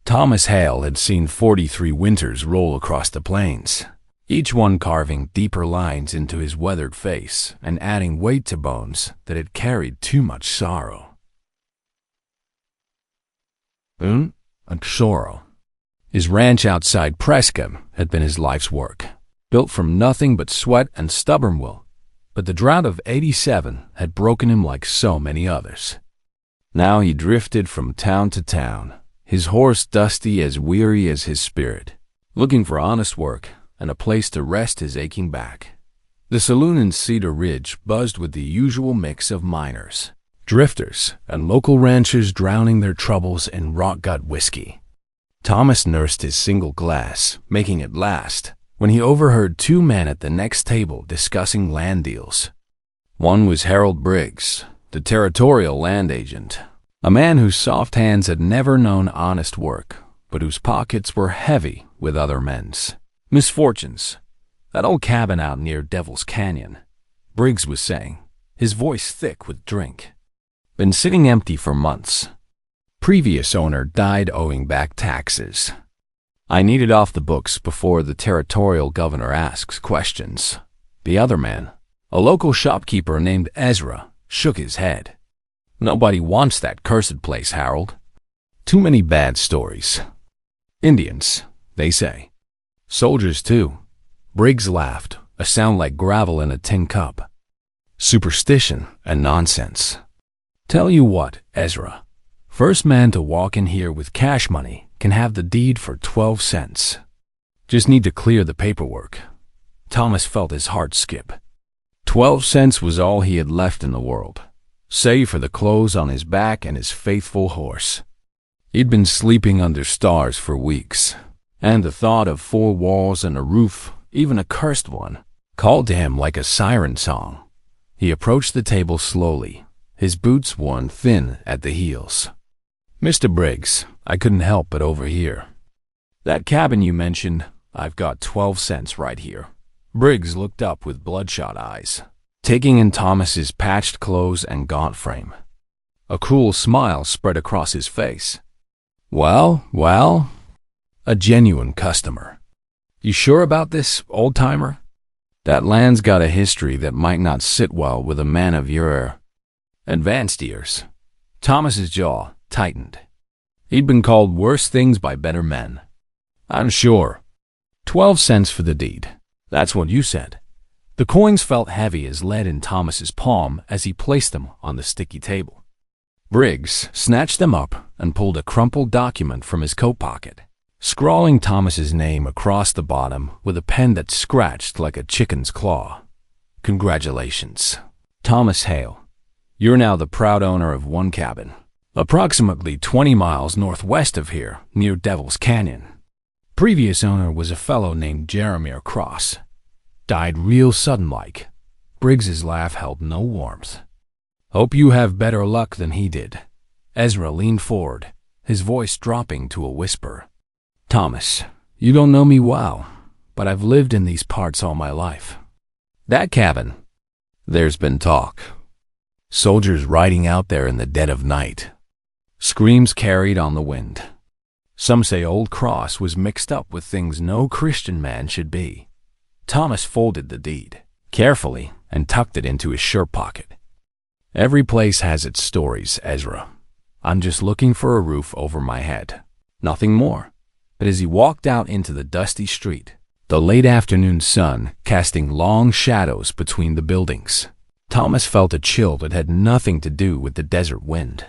Thomas Hale had seen 43 winters roll across the plains, each one carving deeper lines into his weathered face and adding weight to bones that had carried too much sorrow. And sorrow. His ranch outside Prescott had been his life's work, built from nothing but sweat and stubborn will, but the drought of '87 had broken him like so many others. Now he drifted from town to town, his horse dusty as weary as his spirit, looking for honest work and a place to rest his aching back. The saloon in Cedar Ridge buzzed with the usual mix of miners, drifters, and local ranchers drowning their troubles in rock-gut whiskey. Thomas nursed his single glass, making it last, when he overheard two men at the next table discussing land deals. One was Harold Briggs, the territorial land agent, a man whose soft hands had never known honest work, but whose pockets were heavy with other men's misfortunes. That old cabin out near Devil's Canyon, Briggs was saying, his voice thick with drink. Been sitting empty for months. Previous owner died owing back taxes. I need it off the books before the territorial governor asks questions. The other man, a local shopkeeper named Ezra, shook his head. Nobody wants that cursed place, Harold. Too many bad stories. Indians, they say. Soldiers, too. Briggs laughed, a sound like gravel in a tin cup. Superstition and nonsense. Tell you what, Ezra. First man to walk in here with cash money can have the deed for 12 cents. Just need to clear the paperwork. Thomas felt his heart skip. 12 cents was all he had left in the world, save for the clothes on his back and his faithful horse. He'd been sleeping under stars for weeks, and the thought of 4 walls and a roof, even a cursed one, called to him like a siren song. He approached the table slowly, his boots worn thin at the heels. Mr. Briggs, I couldn't help but overhear. That cabin you mentioned, I've got 12 cents right here. Briggs looked up with bloodshot eyes, taking in Thomas's patched clothes and gaunt frame. A cruel smile spread across his face. Well, a genuine customer. You sure about this, old-timer? That land's got a history that might not sit well with a man of your advanced years. Thomas's jaw tightened. He'd been called worse things by better men. I'm sure. 12 cents for the deed. That's what you said. The coins felt heavy as lead in Thomas's palm as he placed them on the sticky table. Briggs snatched them up and pulled a crumpled document from his coat pocket, scrawling Thomas's name across the bottom with a pen that scratched like a chicken's claw. Congratulations, Thomas Hale. You're now the proud owner of one cabin, approximately 20 miles northwest of here, near Devil's Canyon. Previous owner was a fellow named Jeremy Cross. Died real sudden-like. Briggs's laugh held no warmth. Hope you have better luck than he did. Ezra leaned forward, his voice dropping to a whisper. Thomas, you don't know me well, but I've lived in these parts all my life. That cabin, there's been talk. Soldiers riding out there in the dead of night. Screams carried on the wind. Some say Old Cross was mixed up with things no Christian man should be. Thomas folded the deed carefully and tucked it into his shirt pocket. Every place has its stories, Ezra. I'm just looking for a roof over my head. Nothing more. But as he walked out into the dusty street, the late afternoon sun casting long shadows between the buildings, Thomas felt a chill that had nothing to do with the desert wind.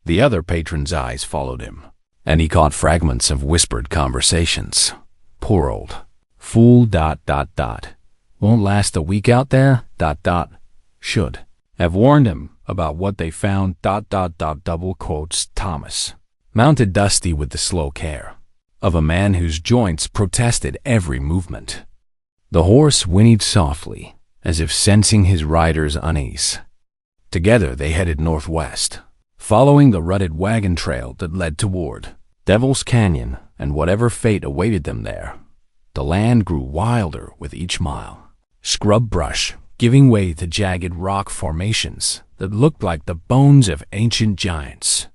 The other patron's eyes followed him, and he caught fragments of whispered conversations. Poor old fool, ... Won't last a week out there, ... Should have warned him about what they found, ... double quotes Thomas, mounted dusty with the slow care of a man whose joints protested every movement. The horse whinnied softly, as if sensing his rider's unease. Together they headed northwest, following the rutted wagon trail that led toward Devil's Canyon and whatever fate awaited them there. The land grew wilder with each mile, scrub brush giving way to jagged rock formations that looked like the bones of ancient giants.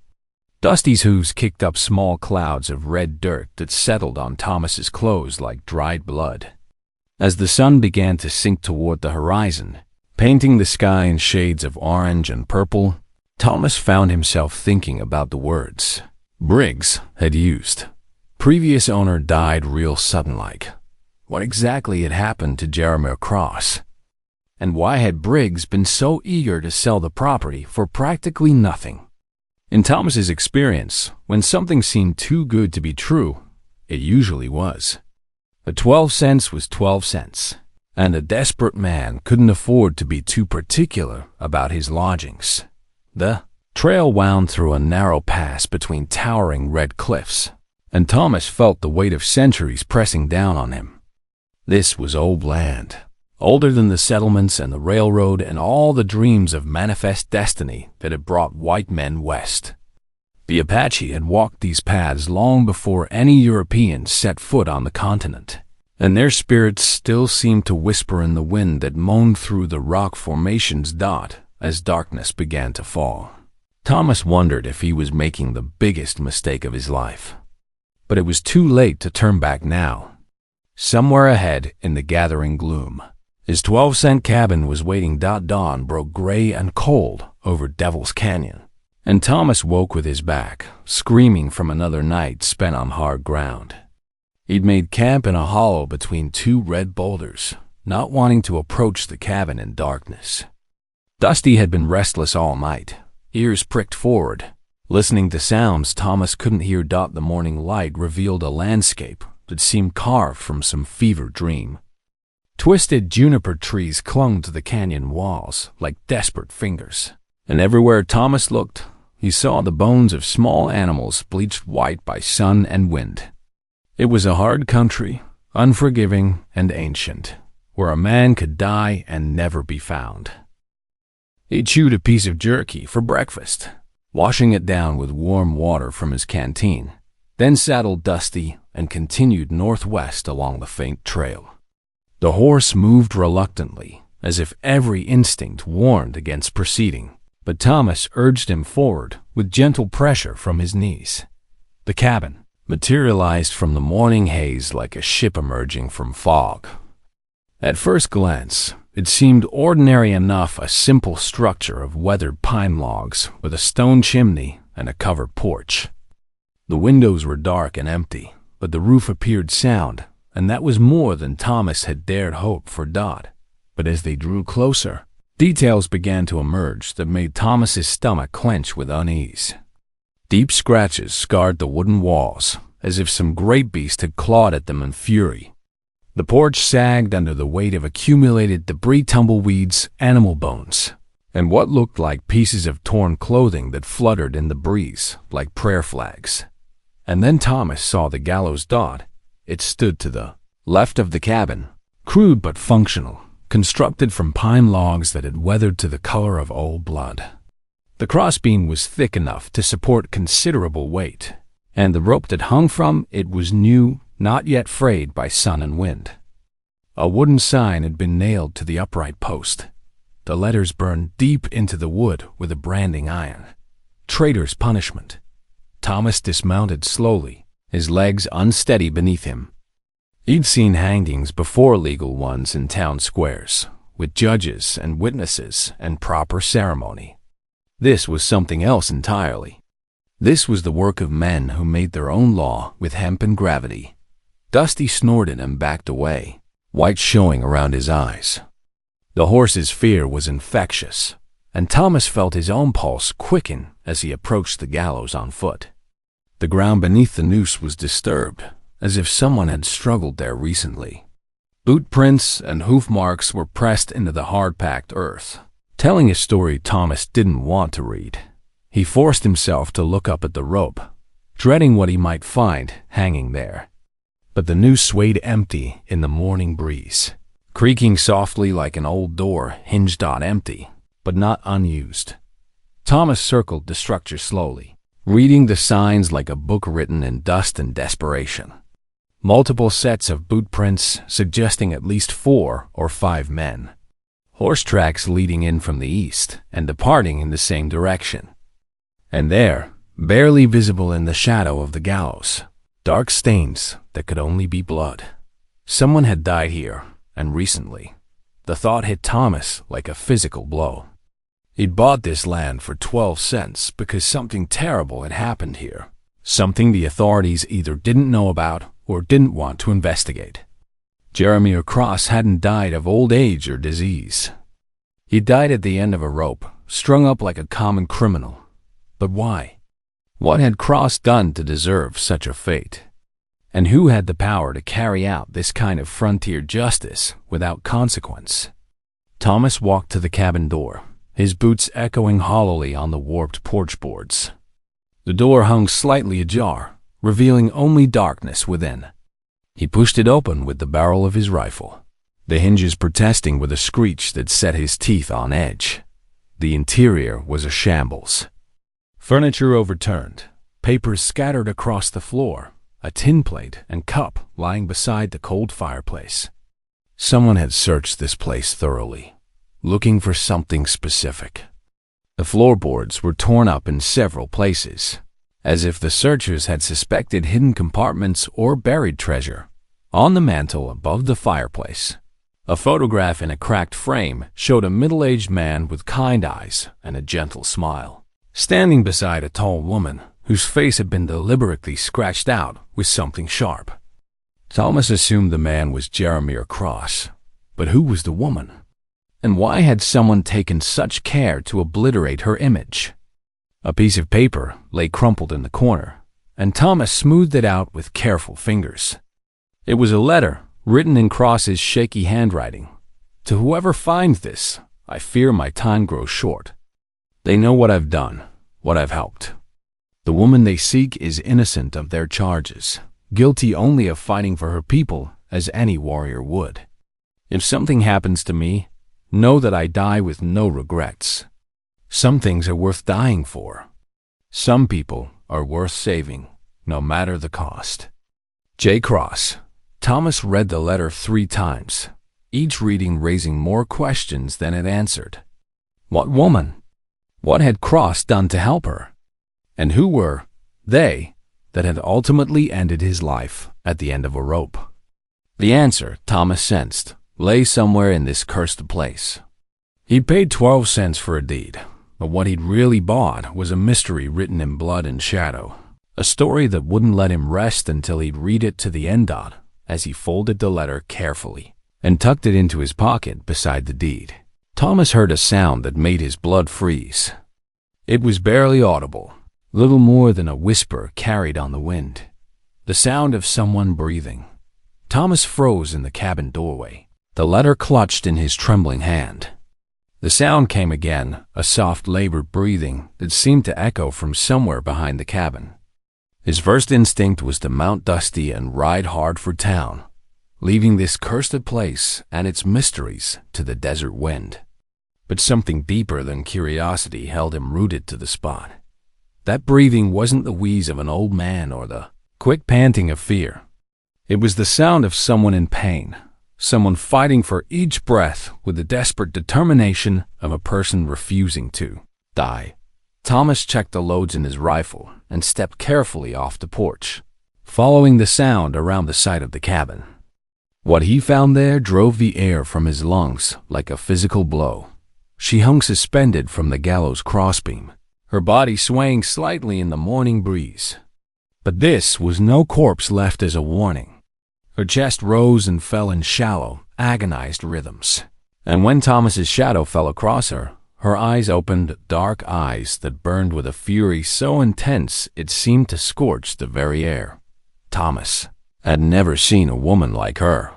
Dusty's hooves kicked up small clouds of red dirt that settled on Thomas's clothes like dried blood. As the sun began to sink toward the horizon, painting the sky in shades of orange and purple, Thomas found himself thinking about the words Briggs had used. Previous owner died real sudden-like. What exactly had happened to Jeremy Cross? And why had Briggs been so eager to sell the property for practically nothing? In Thomas's experience, when something seemed too good to be true, it usually was. But 12 cents was 12 cents, and a desperate man couldn't afford to be too particular about his lodgings. The trail wound through a narrow pass between towering red cliffs, and Thomas felt the weight of centuries pressing down on him. This was old land, older than the settlements and the railroad and all the dreams of manifest destiny that had brought white men west. The Apache had walked these paths long before any Europeans set foot on the continent, and their spirits still seemed to whisper in the wind that moaned through the rock formations as darkness began to fall. Thomas wondered if he was making the biggest mistake of his life. But it was too late to turn back now. Somewhere ahead in the gathering gloom, his 12-cent cabin was waiting. Dawn broke gray and cold over Devil's Canyon, and Thomas woke with his back screaming from another night spent on hard ground. He'd made camp in a hollow between two red boulders, not wanting to approach the cabin in darkness. Dusty had been restless all night, ears pricked forward, listening to sounds Thomas couldn't hear. The morning light revealed a landscape that seemed carved from some fevered dream. Twisted juniper trees clung to the canyon walls like desperate fingers, and everywhere Thomas looked, he saw the bones of small animals bleached white by sun and wind. It was a hard country, unforgiving and ancient, where a man could die and never be found. He chewed a piece of jerky for breakfast, washing it down with warm water from his canteen, then saddled Dusty and continued northwest along the faint trail. The horse moved reluctantly, as if every instinct warned against proceeding, but Thomas urged him forward with gentle pressure from his knees. The cabin materialized from the morning haze like a ship emerging from fog. At first glance, it seemed ordinary enough, a simple structure of weathered pine logs with a stone chimney and a covered porch. The windows were dark and empty, but the roof appeared sound, and that was more than Thomas had dared hope for. But as they drew closer, details began to emerge that made Thomas's stomach clench with unease. Deep scratches scarred the wooden walls, as if some great beast had clawed at them in fury. The porch sagged under the weight of accumulated debris, tumbleweeds, animal bones, and what looked like pieces of torn clothing that fluttered in the breeze like prayer flags. And then Thomas saw the gallows. It stood to the left of the cabin, crude but functional, constructed from pine logs that had weathered to the color of old blood. The crossbeam was thick enough to support considerable weight, and the rope that hung from it was new, not yet frayed by sun and wind. A wooden sign had been nailed to the upright post. The letters burned deep into the wood with a branding iron. Traitor's punishment. Thomas dismounted slowly, his legs unsteady beneath him. He'd seen hangings before, legal ones in town squares, with judges and witnesses and proper ceremony. This was something else entirely. This was the work of men who made their own law with hemp and gravity. Dusty snorted and backed away, white showing around his eyes. The horse's fear was infectious, and Thomas felt his own pulse quicken as he approached the gallows on foot. The ground beneath the noose was disturbed, as if someone had struggled there recently. Boot prints and hoof marks were pressed into the hard-packed earth, telling a story Thomas didn't want to read. He forced himself to look up at the rope, dreading what he might find hanging there. But the noose swayed empty in the morning breeze, creaking softly like an old door hinged on empty, but not unused. Thomas circled the structure slowly, reading the signs like a book written in dust and desperation. Multiple sets of boot prints suggesting at least 4 or 5 men. Horse tracks leading in from the east and departing in the same direction. And there, barely visible in the shadow of the gallows, dark stains that could only be blood. Someone had died here, and recently. The thought hit Thomas like a physical blow. He'd bought this land for 12 cents because something terrible had happened here, something the authorities either didn't know about or didn't want to investigate. Jeremiah Cross hadn't died of old age or disease. He died at the end of a rope, strung up like a common criminal. But why? What had Cross done to deserve such a fate? And who had the power to carry out this kind of frontier justice without consequence? Thomas walked to the cabin door, his boots echoing hollowly on the warped porch boards. The door hung slightly ajar, revealing only darkness within. He pushed it open with the barrel of his rifle, the hinges protesting with a screech that set his teeth on edge. The interior was a shambles. Furniture overturned, papers scattered across the floor, a tin plate and cup lying beside the cold fireplace. Someone had searched this place thoroughly, looking for something specific. The floorboards were torn up in several places, as if the searchers had suspected hidden compartments or buried treasure. On the mantel above the fireplace, a photograph in a cracked frame showed a middle-aged man with kind eyes and a gentle smile, standing beside a tall woman whose face had been deliberately scratched out with something sharp. Thomas assumed the man was Jeremiah Cross, but who was the woman? And why had someone taken such care to obliterate her image? A piece of paper lay crumpled in the corner, and Thomas smoothed it out with careful fingers. It was a letter written in Cross's shaky handwriting. To whoever finds this, I fear my time grows short. They know what I've done, what I've helped. The woman they seek is innocent of their charges, guilty only of fighting for her people as any warrior would. If something happens to me, know that I die with no regrets. Some things are worth dying for. Some people are worth saving, no matter the cost. J. Cross. Thomas read the letter 3 times, each reading raising more questions than it answered. What woman? What had Cross done to help her? And who were they that had ultimately ended his life at the end of a rope? The answer, Thomas sensed, lay somewhere in this cursed place. He'd paid 12 cents for a deed, but what he'd really bought was a mystery written in blood and shadow, a story that wouldn't let him rest until he'd read it to the end dot. As he folded the letter carefully and tucked it into his pocket beside the deed, Thomas heard a sound that made his blood freeze. It was barely audible, little more than a whisper carried on the wind, the sound of someone breathing. Thomas froze in the cabin doorway, the letter clutched in his trembling hand. The sound came again, a soft, labored breathing that seemed to echo from somewhere behind the cabin. His first instinct was to mount Dusty and ride hard for town, leaving this cursed place and its mysteries to the desert wind. But something deeper than curiosity held him rooted to the spot. That breathing wasn't the wheeze of an old man or the quick panting of fear. It was the sound of someone in pain, someone fighting for each breath with the desperate determination of a person refusing to die. Thomas checked the loads in his rifle and stepped carefully off the porch, following the sound around the side of the cabin. What he found there drove the air from his lungs like a physical blow. She hung suspended from the gallows crossbeam, her body swaying slightly in the morning breeze. But this was no corpse left as a warning. Her chest rose and fell in shallow, agonized rhythms. And when Thomas's shadow fell across her, her eyes opened, dark eyes that burned with a fury so intense it seemed to scorch the very air. Thomas had never seen a woman like her.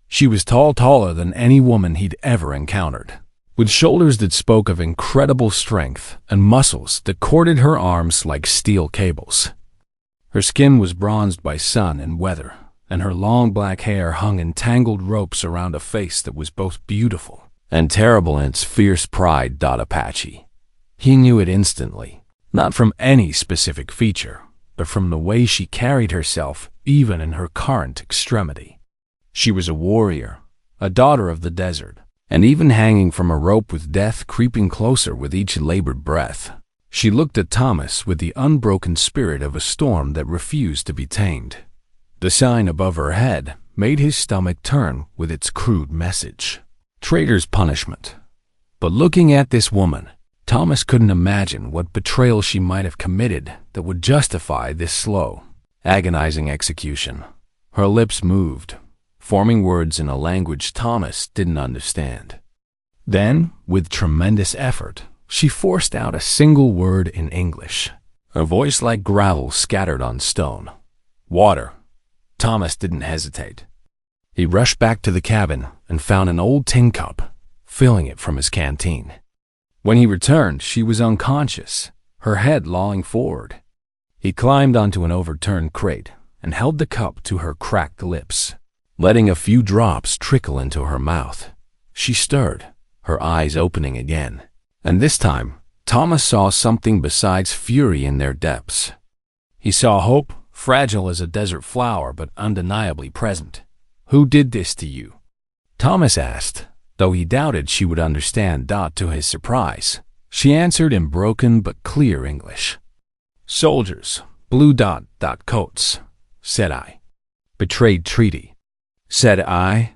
She was taller than any woman he'd ever encountered, with shoulders that spoke of incredible strength and muscles that corded her arms like steel cables. Her skin was bronzed by sun and weather, and her long black hair hung in tangled ropes around a face that was both beautiful and terrible in its fierce pride. Apache. He knew it instantly, not from any specific feature, but from the way she carried herself even in her current extremity. She was a warrior, a daughter of the desert, and even hanging from a rope with death creeping closer with each labored breath, She looked at Thomas with the unbroken spirit of a storm that refused to be tamed. The sign above her head made his stomach turn with its crude message: traitor's punishment. But looking at this woman, Thomas couldn't imagine what betrayal she might have committed that would justify this slow, agonizing execution. Her lips moved, forming words in a language Thomas didn't understand. Then, with tremendous effort, she forced out a single word in English, her voice like gravel scattered on stone. Water. Thomas didn't hesitate. He rushed back to the cabin and found an old tin cup, filling it from his canteen. When he returned, she was unconscious, her head lolling forward. He climbed onto an overturned crate and held the cup to her cracked lips, letting a few drops trickle into her mouth. She stirred, her eyes opening again. And this time, Thomas saw something besides fury in their depths. He saw hope, fragile as a desert flower but undeniably present. "Who did this to you?" Thomas asked, though he doubted she would understand. To his surprise, she answered in broken but clear English. "Soldiers, blue coats," said I. "Betrayed treaty," said I.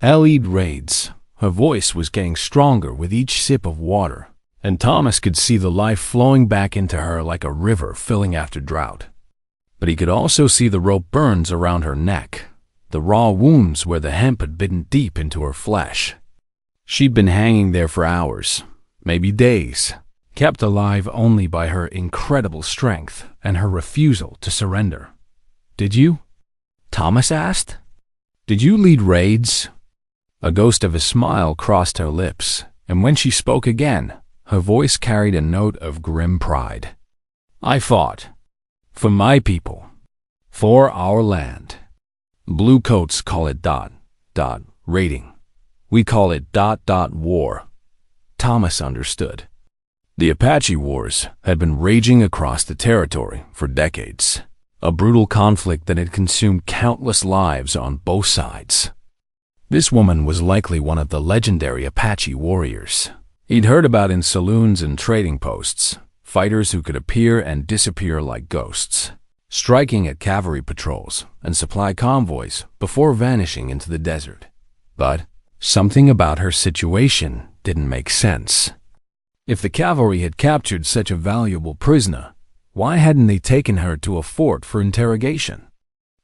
"Allied raids." Her voice was getting stronger with each sip of water, and Thomas could see the life flowing back into her like a river filling after drought. But he could also see the rope burns around her neck, the raw wounds where the hemp had bitten deep into her flesh. She'd been hanging there for hours, maybe days, kept alive only by her incredible strength and her refusal to surrender. "Did you?" Thomas asked. "Did you lead raids?" A ghost of a smile crossed her lips, and when she spoke again, her voice carried a note of grim pride. "I fought. For my people. For our land. Blue coats call it ... raiding. We call it ... war." Thomas understood. The Apache Wars had been raging across the territory for decades, a brutal conflict that had consumed countless lives on both sides. This woman was likely one of the legendary Apache warriors he'd heard about in saloons and trading posts, fighters who could appear and disappear like ghosts, striking at cavalry patrols and supply convoys before vanishing into the desert. But something about her situation didn't make sense. If the cavalry had captured such a valuable prisoner, why hadn't they taken her to a fort for interrogation?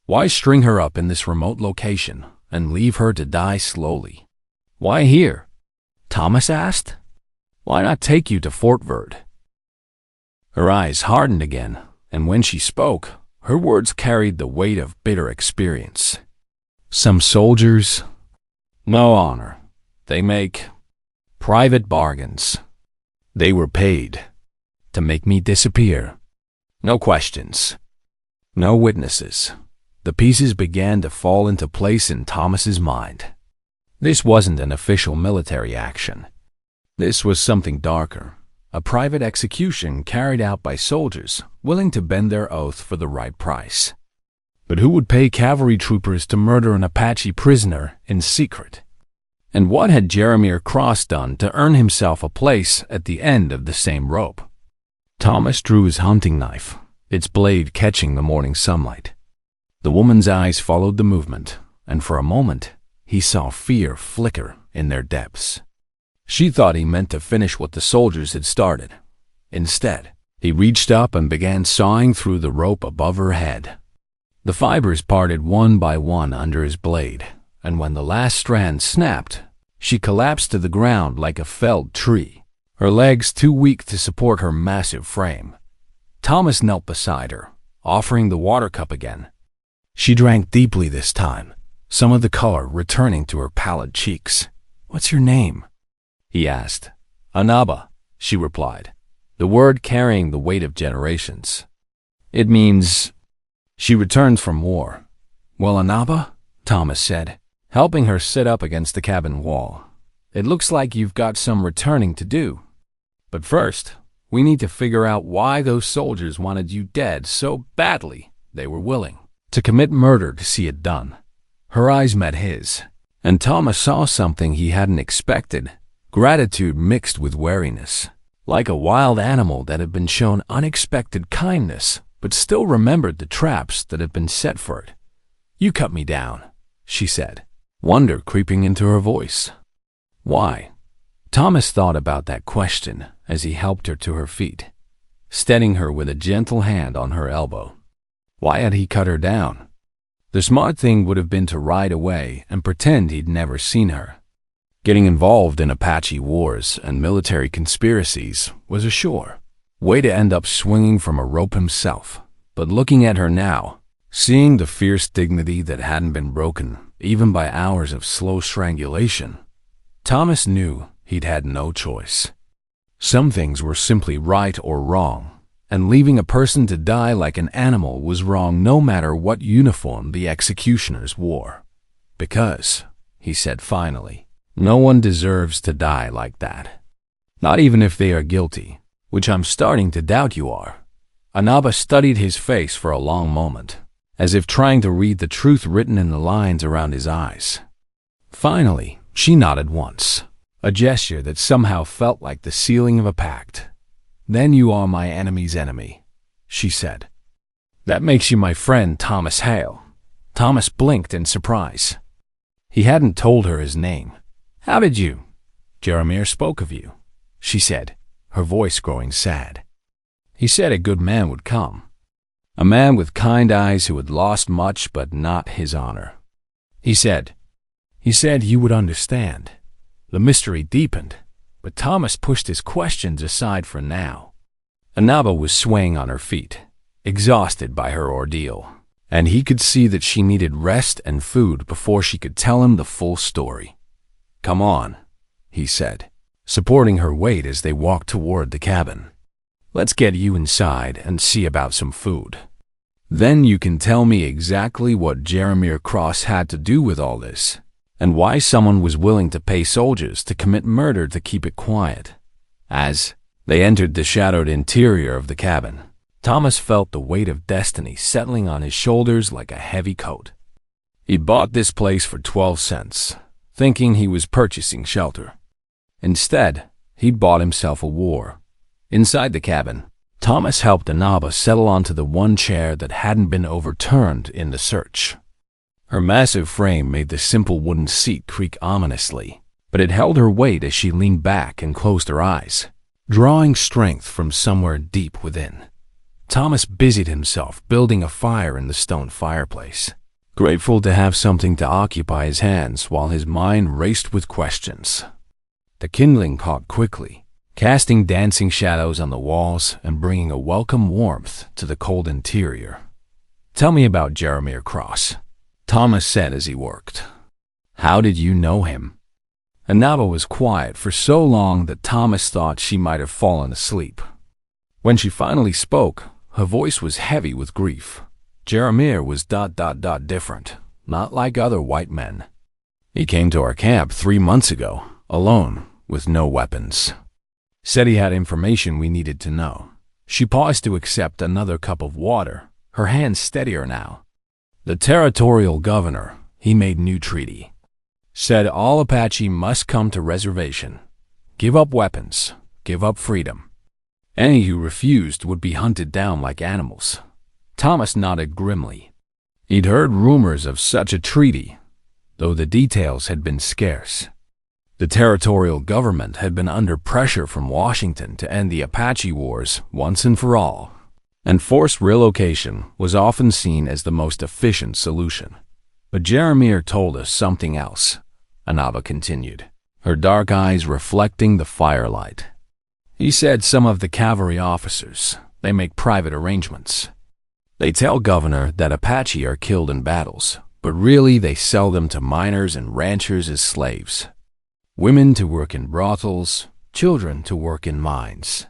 Why string her up in this remote location and leave her to die slowly? "Why here?" Thomas asked. "Why not take you to Fort Verde?" Her eyes hardened again, and when she spoke, her words carried the weight of bitter experience. "Some soldiers, no honor. They make private bargains. They were paid to make me disappear. No questions, no witnesses." The pieces began to fall into place in Thomas's mind. This wasn't an official military action. This was something darker, a private execution carried out by soldiers willing to bend their oath for the right price. But who would pay cavalry troopers to murder an Apache prisoner in secret? And what had Jeremiah Cross done to earn himself a place at the end of the same rope? Thomas drew his hunting knife, its blade catching the morning sunlight. The woman's eyes followed the movement, and for a moment, he saw fear flicker in their depths. She thought he meant to finish what the soldiers had started. Instead, he reached up and began sawing through the rope above her head. The fibers parted one by one under his blade, and when the last strand snapped, she collapsed to the ground like a felled tree, her legs too weak to support her massive frame. Thomas knelt beside her, offering the water cup again. She drank deeply this time, some of the color returning to her pallid cheeks. "What's your name?" he asked. "Anaba," she replied, the word carrying the weight of generations. "It means she returned from war." "Well, Anaba," Thomas said, helping her sit up against the cabin wall, "it looks like you've got some returning to do. But first, we need to figure out why those soldiers wanted you dead so badly they were willing to commit murder to see it done." Her eyes met his, and Thomas saw something he hadn't expected, gratitude mixed with wariness. like a wild animal that had been shown unexpected kindness, but still remembered the traps that had been set for it. "You cut me down," she said, wonder creeping into her voice. Why? Thomas thought about that question as he helped her to her feet, steadying her with a gentle hand on her elbow. Why had he cut her down? The smart thing would have been to ride away and pretend he'd never seen her. Getting involved in Apache wars and military conspiracies was a sure way to end up swinging from a rope himself. But looking at her now, seeing the fierce dignity that hadn't been broken even by hours of slow strangulation, Thomas knew he'd had no choice. Some things were simply right or wrong, and leaving a person to die like an animal was wrong no matter what uniform the executioners wore. Because, he said finally, no one deserves to die like that. Not even if they are guilty, which I'm starting to doubt you are. Anaba studied his face for a long moment, as if trying to read the truth written in the lines around his eyes. Finally, she nodded once, a gesture that somehow felt like the sealing of a pact. "Then you are my enemy's enemy," she said. "That makes you my friend, Thomas Hale." Thomas blinked in surprise. He hadn't told her his name. "How did you?" "Jeremiah spoke of you," she said, her voice growing sad. "He said a good man would come. A man with kind eyes who had lost much but not his honor. He said you would understand." The mystery deepened, but Thomas pushed his questions aside for now. Anaba was swaying on her feet, exhausted by her ordeal, and he could see that she needed rest and food before she could tell him the full story. "Come on," he said, supporting her weight as they walked toward the cabin. "Let's get you inside and see about some food. Then you can tell me exactly what Jeremiah Cross had to do with all this, and why someone was willing to pay soldiers to commit murder to keep it quiet." As they entered the shadowed interior of the cabin, Thomas felt the weight of destiny settling on his shoulders like a heavy coat. He bought this place for 12 cents, thinking he was purchasing shelter. Instead, he'd bought himself a war. Inside the cabin, Thomas helped Anaba settle onto the one chair that hadn't been overturned in the search. Her massive frame made the simple wooden seat creak ominously, but it held her weight as she leaned back and closed her eyes, drawing strength from somewhere deep within. Thomas busied himself building a fire in the stone fireplace, grateful to have something to occupy his hands while his mind raced with questions. The kindling caught quickly, casting dancing shadows on the walls and bringing a welcome warmth to the cold interior. "Tell me about Jeremiah Cross," Thomas said as he worked. "How did you know him?" Anaba was quiet for so long that Thomas thought she might have fallen asleep. When she finally spoke, her voice was heavy with grief. Jeremiah was different, not like other white men. "He came to our camp 3 months ago, alone, with no weapons. Said he had information we needed to know." She paused to accept another cup of water, her hands steadier now. "The territorial governor, he made new treaty. Said all Apache must come to reservation. Give up weapons, give up freedom. Any who refused would be hunted down like animals." Thomas nodded grimly. He'd heard rumors of such a treaty, though the details had been scarce. The territorial government had been under pressure from Washington to end the Apache wars once and for all, and forced relocation was often seen as the most efficient solution. "But Jeremiah told us something else," Anaba continued, her dark eyes reflecting the firelight. "He said some of the cavalry officers, they make private arrangements. They tell Governor that Apache are killed in battles, but really they sell them to miners and ranchers as slaves. Women to work in brothels, children to work in mines."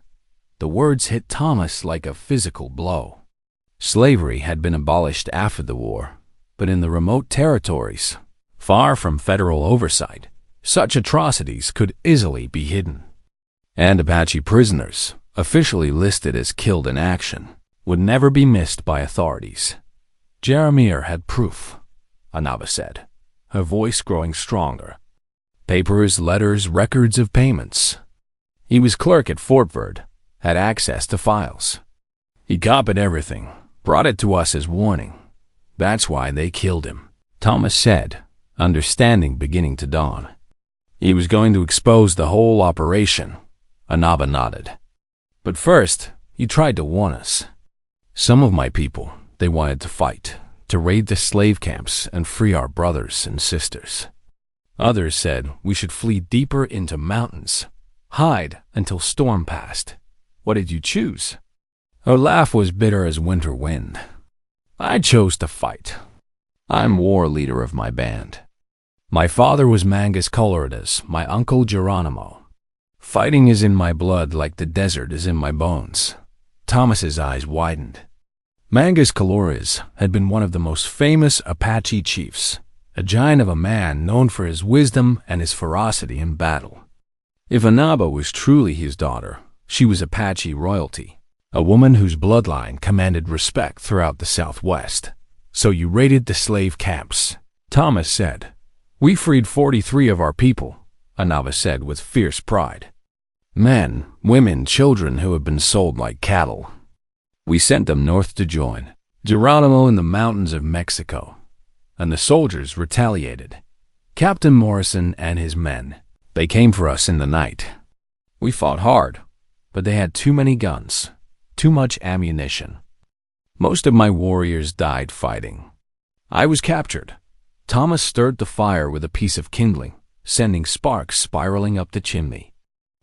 The words hit Thomas like a physical blow. Slavery had been abolished after the war, but in the remote territories, far from federal oversight, such atrocities could easily be hidden. And Apache prisoners, officially listed as killed in action, would never be missed by authorities. "Jeremiah had proof," Anaba said, her voice growing stronger. "Papers, letters, records of payments. He was clerk at Fort Verde, had access to files. He copied everything, brought it to us as warning. That's why they killed him, Thomas said, understanding beginning to dawn. He was going to expose the whole operation. Anaba nodded. But first, he tried to warn us. Some of my people, they wanted to fight, to raid the slave camps and free our brothers and sisters. Others said we should flee deeper into mountains, hide until storm passed. What did you choose? Her laugh was bitter as winter wind. I chose to fight. I'm war leader of my band. My father was Mangus Coloridas, my uncle Geronimo. Fighting is in my blood like the desert is in my bones. Thomas's eyes widened. Mangus Coloridas had been one of the most famous Apache chiefs, a giant of a man known for his wisdom and his ferocity in battle. If Anaba was truly his daughter, she was Apache royalty, a woman whose bloodline commanded respect throughout the Southwest. So you raided the slave camps, Thomas said. We freed 43 of our people, Anaba said with fierce pride. Men, women, children who had been sold like cattle. We sent them north to join Geronimo in the mountains of Mexico, and the soldiers retaliated. Captain Morrison and his men, they came for us in the night. We fought hard, but they had too many guns, too much ammunition. Most of my warriors died fighting. I was captured. Thomas stirred the fire with a piece of kindling, sending sparks spiraling up the chimney.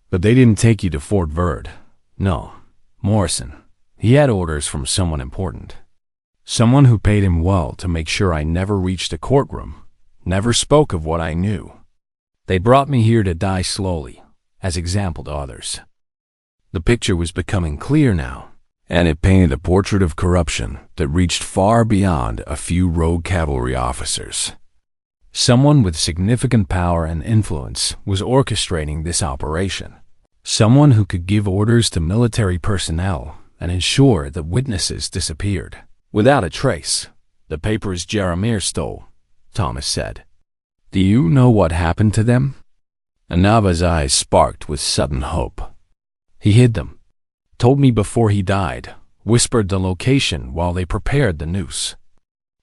But they didn't take you to Fort Verde. No, Morrison. He had orders from someone important. Someone who paid him well to make sure I never reached a courtroom, never spoke of what I knew. They brought me here to die slowly, as example to others. The picture was becoming clear now, and it painted a portrait of corruption that reached far beyond a few rogue cavalry officers. Someone with significant power and influence was orchestrating this operation. Someone who could give orders to military personnel and ensure that witnesses disappeared without a trace. The papers Jeremiah stole, Thomas said. Do you know what happened to them? Anaba's eyes sparked with sudden hope. He hid them, told me before he died, whispered the location while they prepared the noose.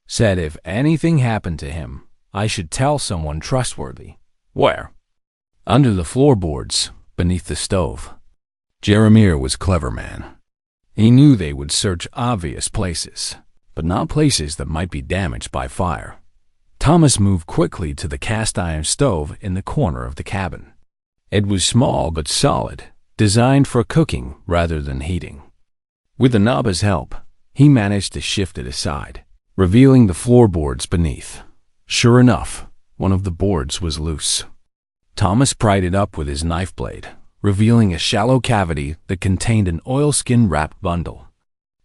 Said if anything happened to him, I should tell someone trustworthy. Where? Under the floorboards, beneath the stove. Jeremiah was a clever man. He knew they would search obvious places, but not places that might be damaged by fire. Thomas moved quickly to the cast-iron stove in the corner of the cabin. It was small but solid, designed for cooking rather than heating. With Anaba's help, he managed to shift it aside, revealing the floorboards beneath. Sure enough, one of the boards was loose. Thomas pried it up with his knife blade, revealing a shallow cavity that contained an oilskin-wrapped bundle.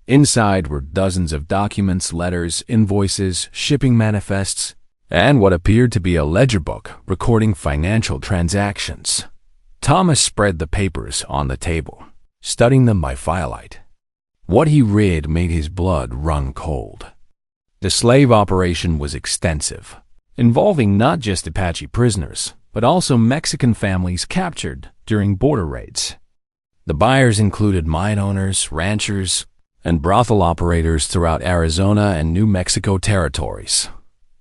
Inside were dozens of documents, letters, invoices, shipping manifests, and what appeared to be a ledger book recording financial transactions. Thomas spread the papers on the table, studying them by firelight. What he read made his blood run cold. The slave operation was extensive, involving not just Apache prisoners, but also Mexican families captured during border raids. The buyers included mine owners, ranchers, and brothel operators throughout Arizona and New Mexico territories.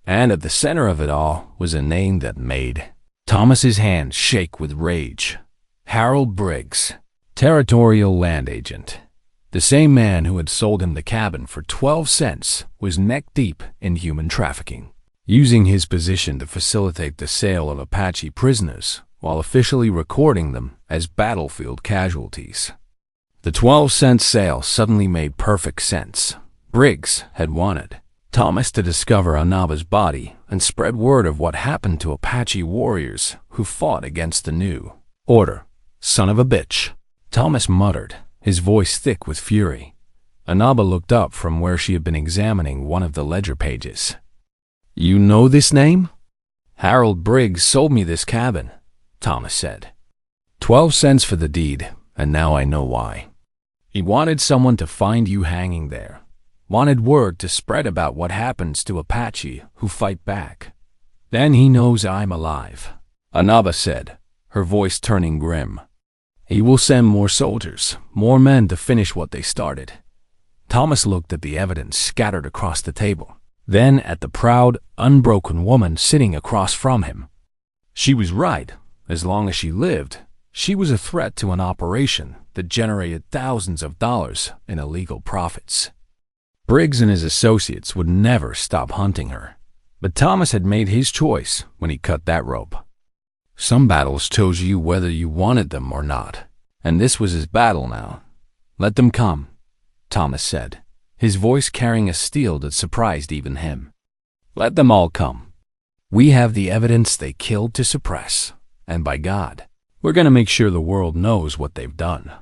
And at the center of it all was a name that made Thomas's hands shake with rage. Harold Briggs, territorial land agent. The same man who had sold him the cabin for 12 cents was neck-deep in human trafficking, using his position to facilitate the sale of Apache prisoners while officially recording them as battlefield casualties. The 12-cent sale suddenly made perfect sense. Briggs had wanted Thomas to discover Anaba's body and spread word of what happened to Apache warriors who fought against the new order. Son of a bitch, Thomas muttered, his voice thick with fury. Anaba looked up from where she had been examining one of the ledger pages. You know this name? Harold Briggs sold me this cabin, Thomas said. 12 cents for the deed, and now I know why. He wanted someone to find you hanging there. Wanted word to spread about what happens to Apache who fight back. Then he knows I'm alive, Anaba said, her voice turning grim. He will send more soldiers, more men to finish what they started. Thomas looked at the evidence scattered across the table, then at the proud, unbroken woman sitting across from him. She was right. As long as she lived, she was a threat to an operation that generated thousands of dollars in illegal profits. Briggs and his associates would never stop hunting her, but Thomas had made his choice when he cut that rope. Some battles chose you whether you wanted them or not, and this was his battle now. Let them come, Thomas said, his voice carrying a steel that surprised even him. Let them all come. We have the evidence they killed to suppress, and by God, we're going to make sure the world knows what they've done.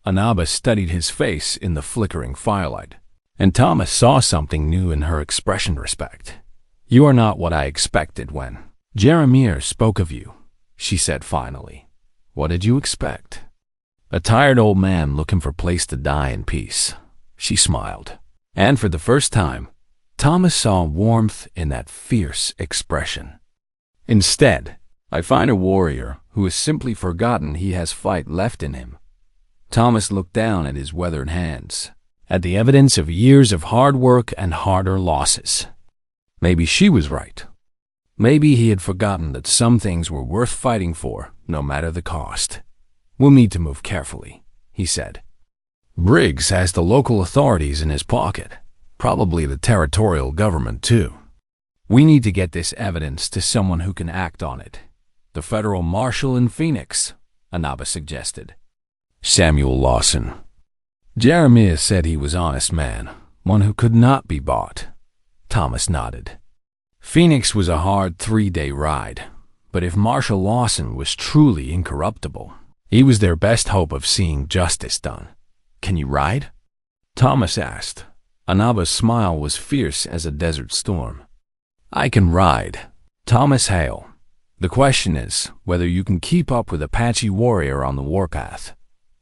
Anaba studied his face in the flickering firelight, and Thomas saw something new in her expression. Respect. You are not what I expected when Jeremiah spoke of you, she said finally. What did you expect? A tired old man looking for a place to die in peace. She smiled, and for the first time, Thomas saw warmth in that fierce expression. Instead, I find a warrior who has simply forgotten he has fight left in him. Thomas looked down at his weathered hands, at the evidence of years of hard work and harder losses. Maybe she was right. Maybe he had forgotten that some things were worth fighting for, no matter the cost. We'll need to move carefully, he said. Briggs has the local authorities in his pocket, probably the territorial government too. We need to get this evidence to someone who can act on it. The federal marshal in Phoenix, Anaba suggested. Samuel Lawson. Jeremiah said he was an honest man, one who could not be bought. Thomas nodded. Phoenix was a hard 3-day ride, but if Marshal Lawson was truly incorruptible, he was their best hope of seeing justice done. Can you ride? Thomas asked. Anaba's smile was fierce as a desert storm. I can ride. Thomas Hale. The question is whether you can keep up with Apache warrior on the warpath.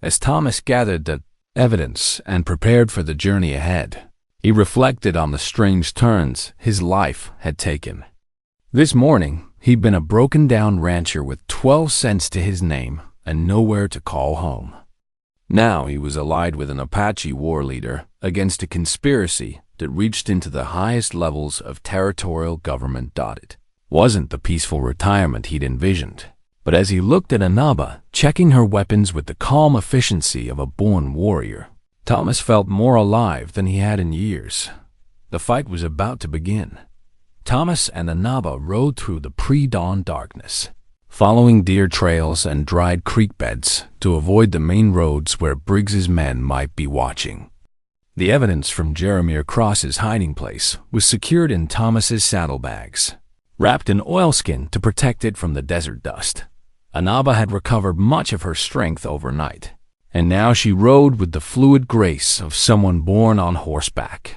As Thomas gathered the evidence and prepared for the journey ahead, he reflected on the strange turns his life had taken. This morning, he'd been a broken-down rancher with 12 cents to his name and nowhere to call home. Now he was allied with an Apache war leader against a conspiracy that reached into the highest levels of territorial government. It wasn't the peaceful retirement he'd envisioned, but as he looked at Anaba, checking her weapons with the calm efficiency of a born warrior, Thomas felt more alive than he had in years. The fight was about to begin. Thomas and Anaba rode through the pre-dawn darkness, following deer trails and dried creek beds to avoid the main roads where Briggs's men might be watching. The evidence from Jeremiah Cross's hiding place was secured in Thomas's saddlebags, wrapped in oilskin to protect it from the desert dust. Anaba had recovered much of her strength overnight, and now she rode with the fluid grace of someone born on horseback.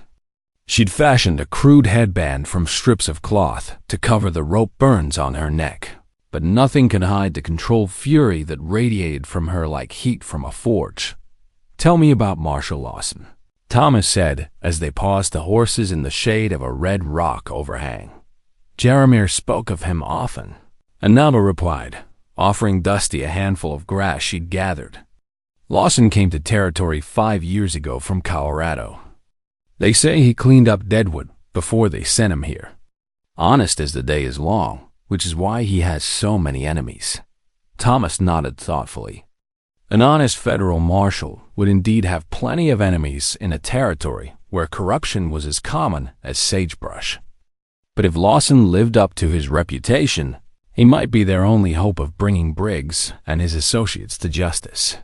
She'd fashioned a crude headband from strips of cloth to cover the rope burns on her neck, but nothing could hide the controlled fury that radiated from her like heat from a forge. Tell me about Marshal Lawson, Thomas said as they paused the horses in the shade of a red rock overhang. Jeremiah spoke of him often. Anaba replied, offering Dusty a handful of grass she'd gathered. Lawson came to territory 5 years ago from Colorado. They say he cleaned up Deadwood before they sent him here. Honest as the day is long, which is why he has so many enemies. Thomas nodded thoughtfully. An honest federal marshal would indeed have plenty of enemies in a territory where corruption was as common as sagebrush. But if Lawson lived up to his reputation, he might be their only hope of bringing Briggs and his associates to justice.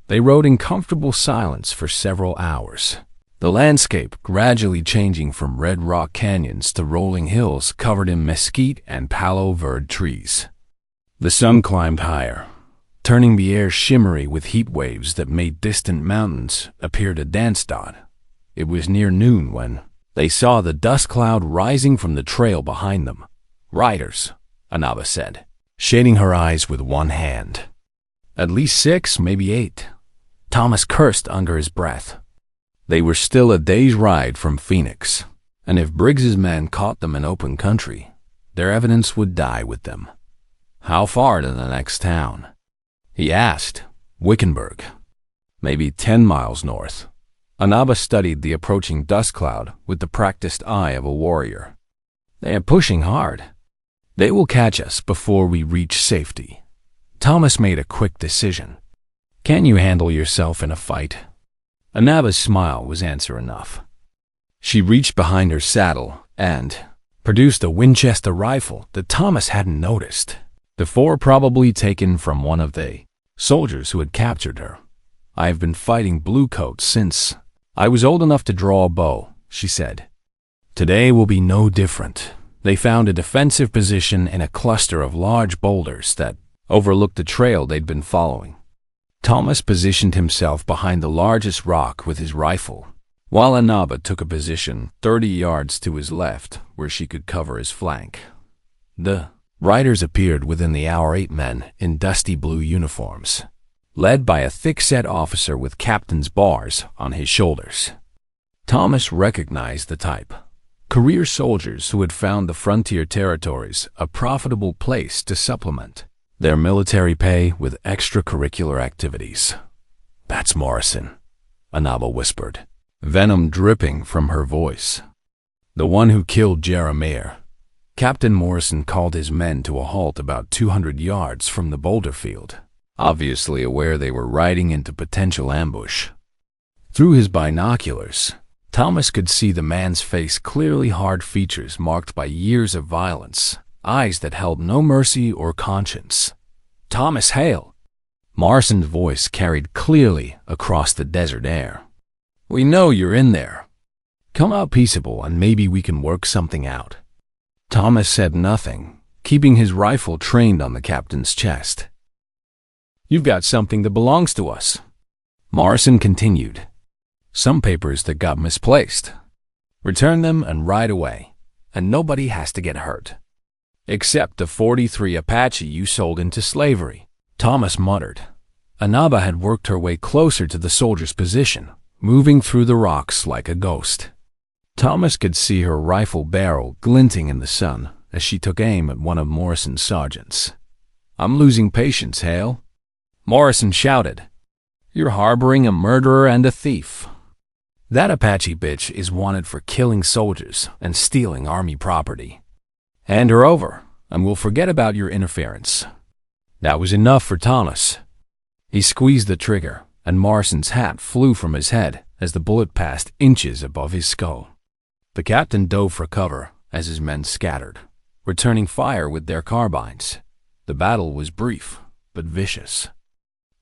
They rode in comfortable silence for several hours, the landscape gradually changing from red rock canyons to rolling hills covered in mesquite and palo verde trees. The sun climbed higher, turning the air shimmery with heat waves that made distant mountains appear to dance. It was near noon when they saw the dust cloud rising from the trail behind them. Riders, Anaba said, shading her eyes with one hand. At least 6, maybe 8. Thomas cursed under his breath. They were still a day's ride from Phoenix, and if Briggs's men caught them in open country, their evidence would die with them. How far to the next town? He asked, Wickenburg, maybe 10 miles north. Anaba studied the approaching dust cloud with the practiced eye of a warrior. They are pushing hard. They will catch us before we reach safety. Thomas made a quick decision. Can you handle yourself in a fight? Anaba's smile was answer enough. She reached behind her saddle and produced a Winchester rifle that Thomas hadn't noticed. The four probably taken from one of the soldiers who had captured her. I have been fighting bluecoats since I was old enough to draw a bow, she said. Today will be no different. They found a defensive position in a cluster of large boulders that overlooked the trail they'd been following. Thomas positioned himself behind the largest rock with his rifle, while Anaba took a position 30 yards to his left where she could cover his flank. The riders appeared within the hour, 8 men in dusty blue uniforms, led by a thick-set officer with captain's bars on his shoulders. Thomas recognized the type. Career soldiers who had found the frontier territories a profitable place to supplement their military pay with extracurricular activities. That's Morrison, Anaba whispered, venom dripping from her voice. The one who killed Jeremiah. Captain Morrison called his men to a halt about 200 yards from the boulder field, obviously aware they were riding into potential ambush. Through his binoculars, Thomas could see the man's face clearly, hard features marked by years of violence, eyes that held no mercy or conscience. Thomas Hale! Morrison's voice carried clearly across the desert air. We know you're in there. Come out peaceable and maybe we can work something out. Thomas said nothing, keeping his rifle trained on the captain's chest. You've got something that belongs to us, Morrison continued. Some papers that got misplaced. Return them and ride away, and nobody has to get hurt. Except the 43 Apache you sold into slavery, Thomas muttered. Anaba had worked her way closer to the soldier's position, moving through the rocks like a ghost. Thomas could see her rifle barrel glinting in the sun as she took aim at one of Morrison's sergeants. I'm losing patience, Hale, Morrison shouted. You're harboring a murderer and a thief. That Apache bitch is wanted for killing soldiers and stealing army property. Hand her over, and we'll forget about your interference. That was enough for Thomas. He squeezed the trigger, and Morrison's hat flew from his head as the bullet passed inches above his skull. The captain dove for cover as his men scattered, returning fire with their carbines. The battle was brief, but vicious.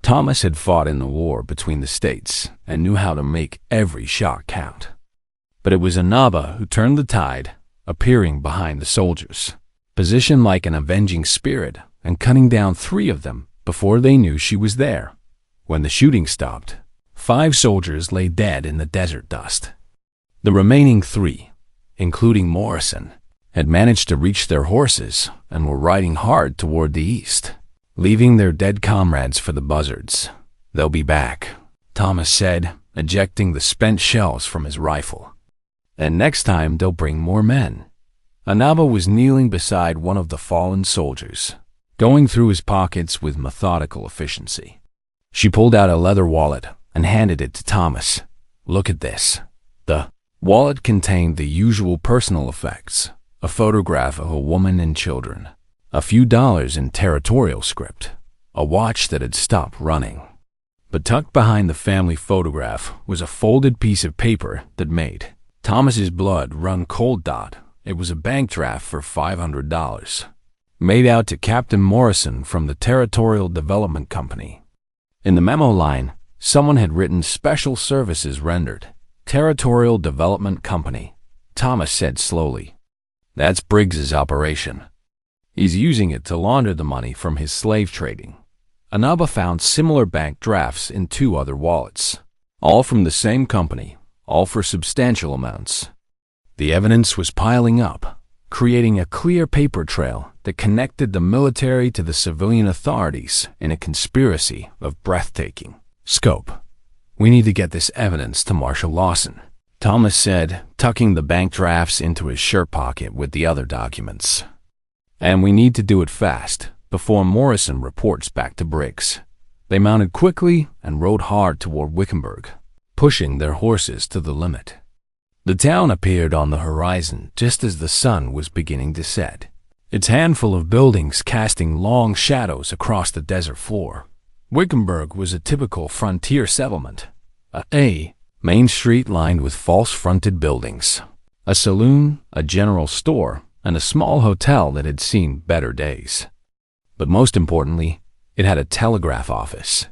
Thomas had fought in the war between the states and knew how to make every shot count. But it was Anaba who turned the tide, appearing behind the soldiers, positioned like an avenging spirit and cutting down 3 of them before they knew she was there. When the shooting stopped, 5 soldiers lay dead in the desert dust. The remaining 3, including Morrison, had managed to reach their horses and were riding hard toward the east, leaving their dead comrades for the buzzards. They'll be back, Thomas said, ejecting the spent shells from his rifle. And next time they'll bring more men. Anaba was kneeling beside one of the fallen soldiers, going through his pockets with methodical efficiency. She pulled out a leather wallet and handed it to Thomas. Look at this. The wallet contained the usual personal effects, a photograph of a woman and children, a few dollars in territorial script, a watch that had stopped running. But tucked behind the family photograph was a folded piece of paper that made Thomas's blood run cold. It was a bank draft for $500, made out to Captain Morrison from the Territorial Development Company. In the memo line, someone had written special services rendered, Territorial Development Company. Thomas said slowly, That's Briggs's operation. He's using it to launder the money from his slave trading. Anaba found similar bank drafts in 2 other wallets, all from the same company, all for substantial amounts. The evidence was piling up, creating a clear paper trail that connected the military to the civilian authorities in a conspiracy of breathtaking scope. We need to get this evidence to Marshal Lawson, Thomas said, tucking the bank drafts into his shirt pocket with the other documents. And we need to do it fast, before Morrison reports back to Briggs. They mounted quickly and rode hard toward Wickenburg, pushing their horses to the limit. The town appeared on the horizon just as the sun was beginning to set, its handful of buildings casting long shadows across the desert floor. Wickenburg was a typical frontier settlement, a main street lined with false-fronted buildings, a saloon, a general store, and a small hotel that had seen better days. But most importantly, it had a telegraph office,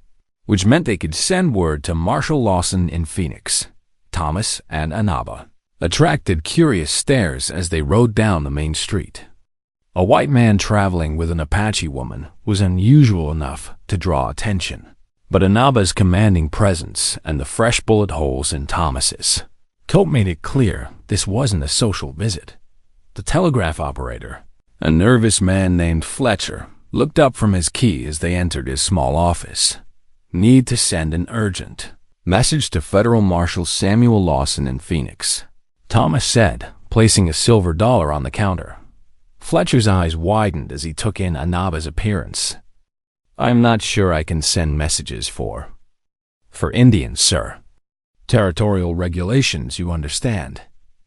which meant they could send word to Marshal Lawson in Phoenix. Thomas and Anaba attracted curious stares as they rode down the main street. A white man traveling with an Apache woman was unusual enough to draw attention, but Anaba's commanding presence and the fresh bullet holes in Thomas's coat made it clear this wasn't a social visit. The telegraph operator, a nervous man named Fletcher, looked up from his key as they entered his small office. Need to send an urgent message to Federal Marshal Samuel Lawson in Phoenix, Thomas said, placing a silver dollar on the counter. Fletcher's eyes widened as he took in Anaba's appearance. I'm not sure I can send messages for Indians, sir. Territorial regulations, you understand.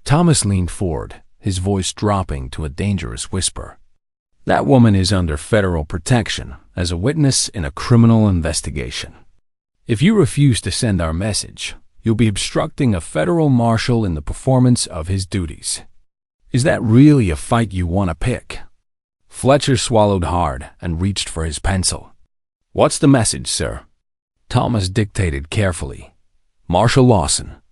Thomas leaned forward, his voice dropping to a dangerous whisper. That woman is under federal protection as a witness in a criminal investigation. If you refuse to send our message, you'll be obstructing a federal marshal in the performance of his duties. Is that really a fight you want to pick? Fletcher swallowed hard and reached for his pencil. What's the message, sir? Thomas dictated carefully. Marshal Lawson.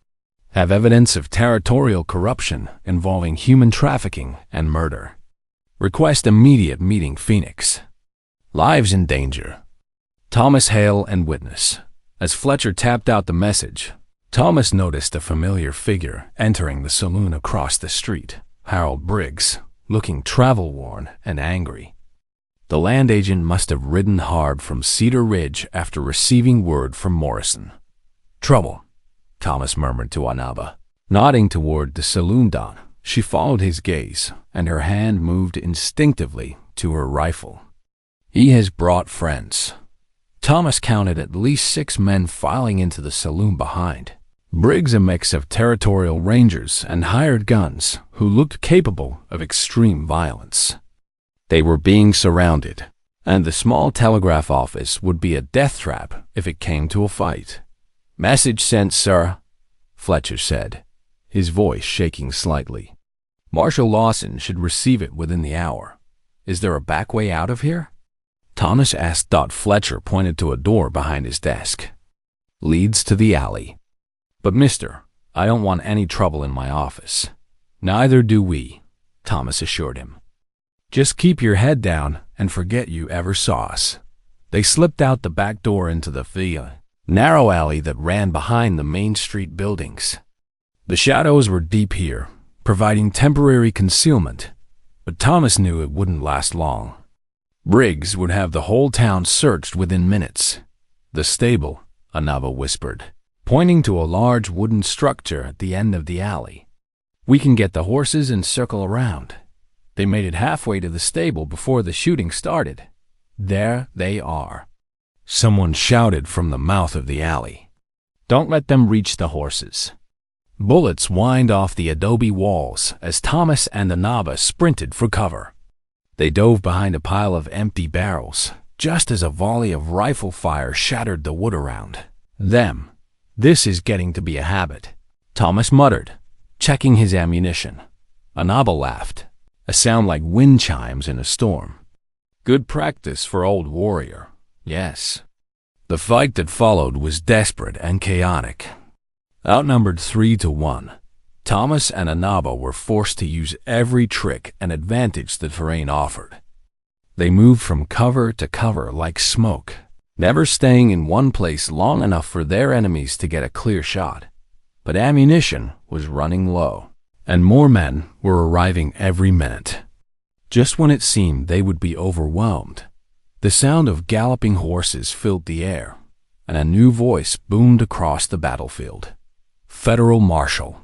Have evidence of territorial corruption involving human trafficking and murder. Request immediate meeting Phoenix. Lives in danger. Thomas Hale and witness. As Fletcher tapped out the message, Thomas noticed a familiar figure entering the saloon across the street. Harold Briggs, looking travel-worn and angry. The land agent must have ridden hard from Cedar Ridge after receiving word from Morrison. Trouble, Thomas murmured to Anaba. Nodding toward the saloon don, she followed his gaze, and her hand moved instinctively to her rifle. He has brought friends. Thomas counted at least 6 men filing into the saloon behind. Briggs, a mix of territorial rangers and hired guns who looked capable of extreme violence. They were being surrounded, and the small telegraph office would be a death trap if it came to a fight. Message sent, sir, Fletcher said, his voice shaking slightly. Marshal Lawson should receive it within the hour. Is there a back way out of here? Thomas asked. Fletcher pointed to a door behind his desk. Leads to the alley. But mister, I don't want any trouble in my office. Neither do we, Thomas assured him. Just keep your head down and forget you ever saw us. They slipped out the back door into the narrow alley that ran behind the Main Street buildings. The shadows were deep here, providing temporary concealment, but Thomas knew it wouldn't last long. Briggs would have the whole town searched within minutes. The stable, Anaba whispered, pointing to a large wooden structure at the end of the alley. We can get the horses and circle around. They made it halfway to the stable before the shooting started. There they are. Someone shouted from the mouth of the alley. Don't let them reach the horses. Bullets whined off the adobe walls as Thomas and Anaba sprinted for cover. They dove behind a pile of empty barrels, just as a volley of rifle fire shattered the wood around them. This is getting to be a habit, Thomas muttered, checking his ammunition. Anaba laughed, a sound like wind chimes in a storm. Good practice for old warrior, yes. The fight that followed was desperate and chaotic. Outnumbered 3-1, Thomas and Anaba were forced to use every trick and advantage the terrain offered. They moved from cover to cover like smoke, never staying in one place long enough for their enemies to get a clear shot. But ammunition was running low, and more men were arriving every minute. Just when it seemed they would be overwhelmed, the sound of galloping horses filled the air, and a new voice boomed across the battlefield. Federal Marshal.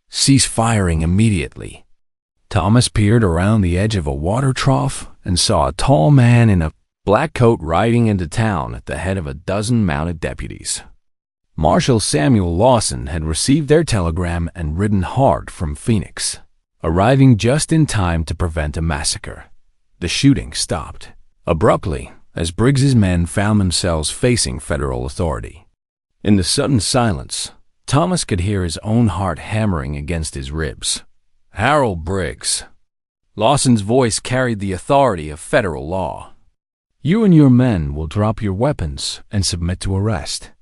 Cease firing immediately. Thomas peered around the edge of a water trough and saw a tall man in a black coat riding into town at the head of a dozen mounted deputies. Marshal Samuel Lawson had received their telegram and ridden hard from Phoenix, arriving just in time to prevent a massacre. The shooting stopped abruptly as Briggs's men found themselves facing federal authority. In the sudden silence, Thomas could hear his own heart hammering against his ribs. Harold Briggs. Lawson's voice carried the authority of federal law. You and your men will drop your weapons and submit to arrest.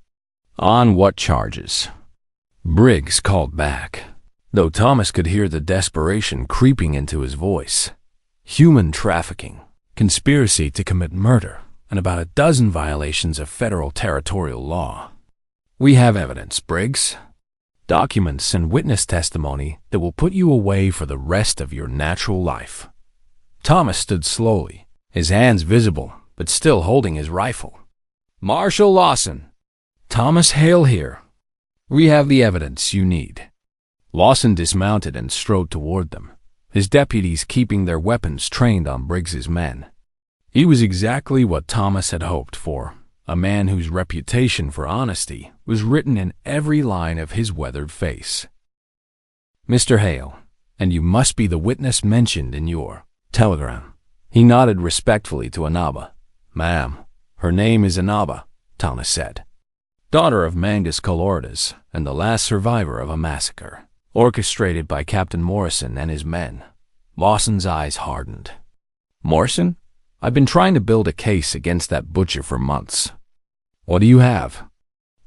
On what charges? Briggs called back, though Thomas could hear the desperation creeping into his voice. Human trafficking, conspiracy to commit murder, and about a dozen violations of federal territorial law. We have evidence, Briggs. Documents and witness testimony that will put you away for the rest of your natural life. Thomas stood slowly, his hands visible, but still holding his rifle. Marshal Lawson. Thomas Hale here. We have the evidence you need. Lawson dismounted and strode toward them, his deputies keeping their weapons trained on Briggs's men. He was exactly what Thomas had hoped for, a man whose reputation for honesty was written in every line of his weathered face. Mr. Hale, and you must be the witness mentioned in your telegram. He nodded respectfully to Inaba. Ma'am, her name is Inaba, Thomas said. Daughter of Mangus Colordas and the last survivor of a massacre, orchestrated by Captain Morrison and his men. Lawson's eyes hardened. Morrison? I've been trying to build a case against that butcher for months. What do you have?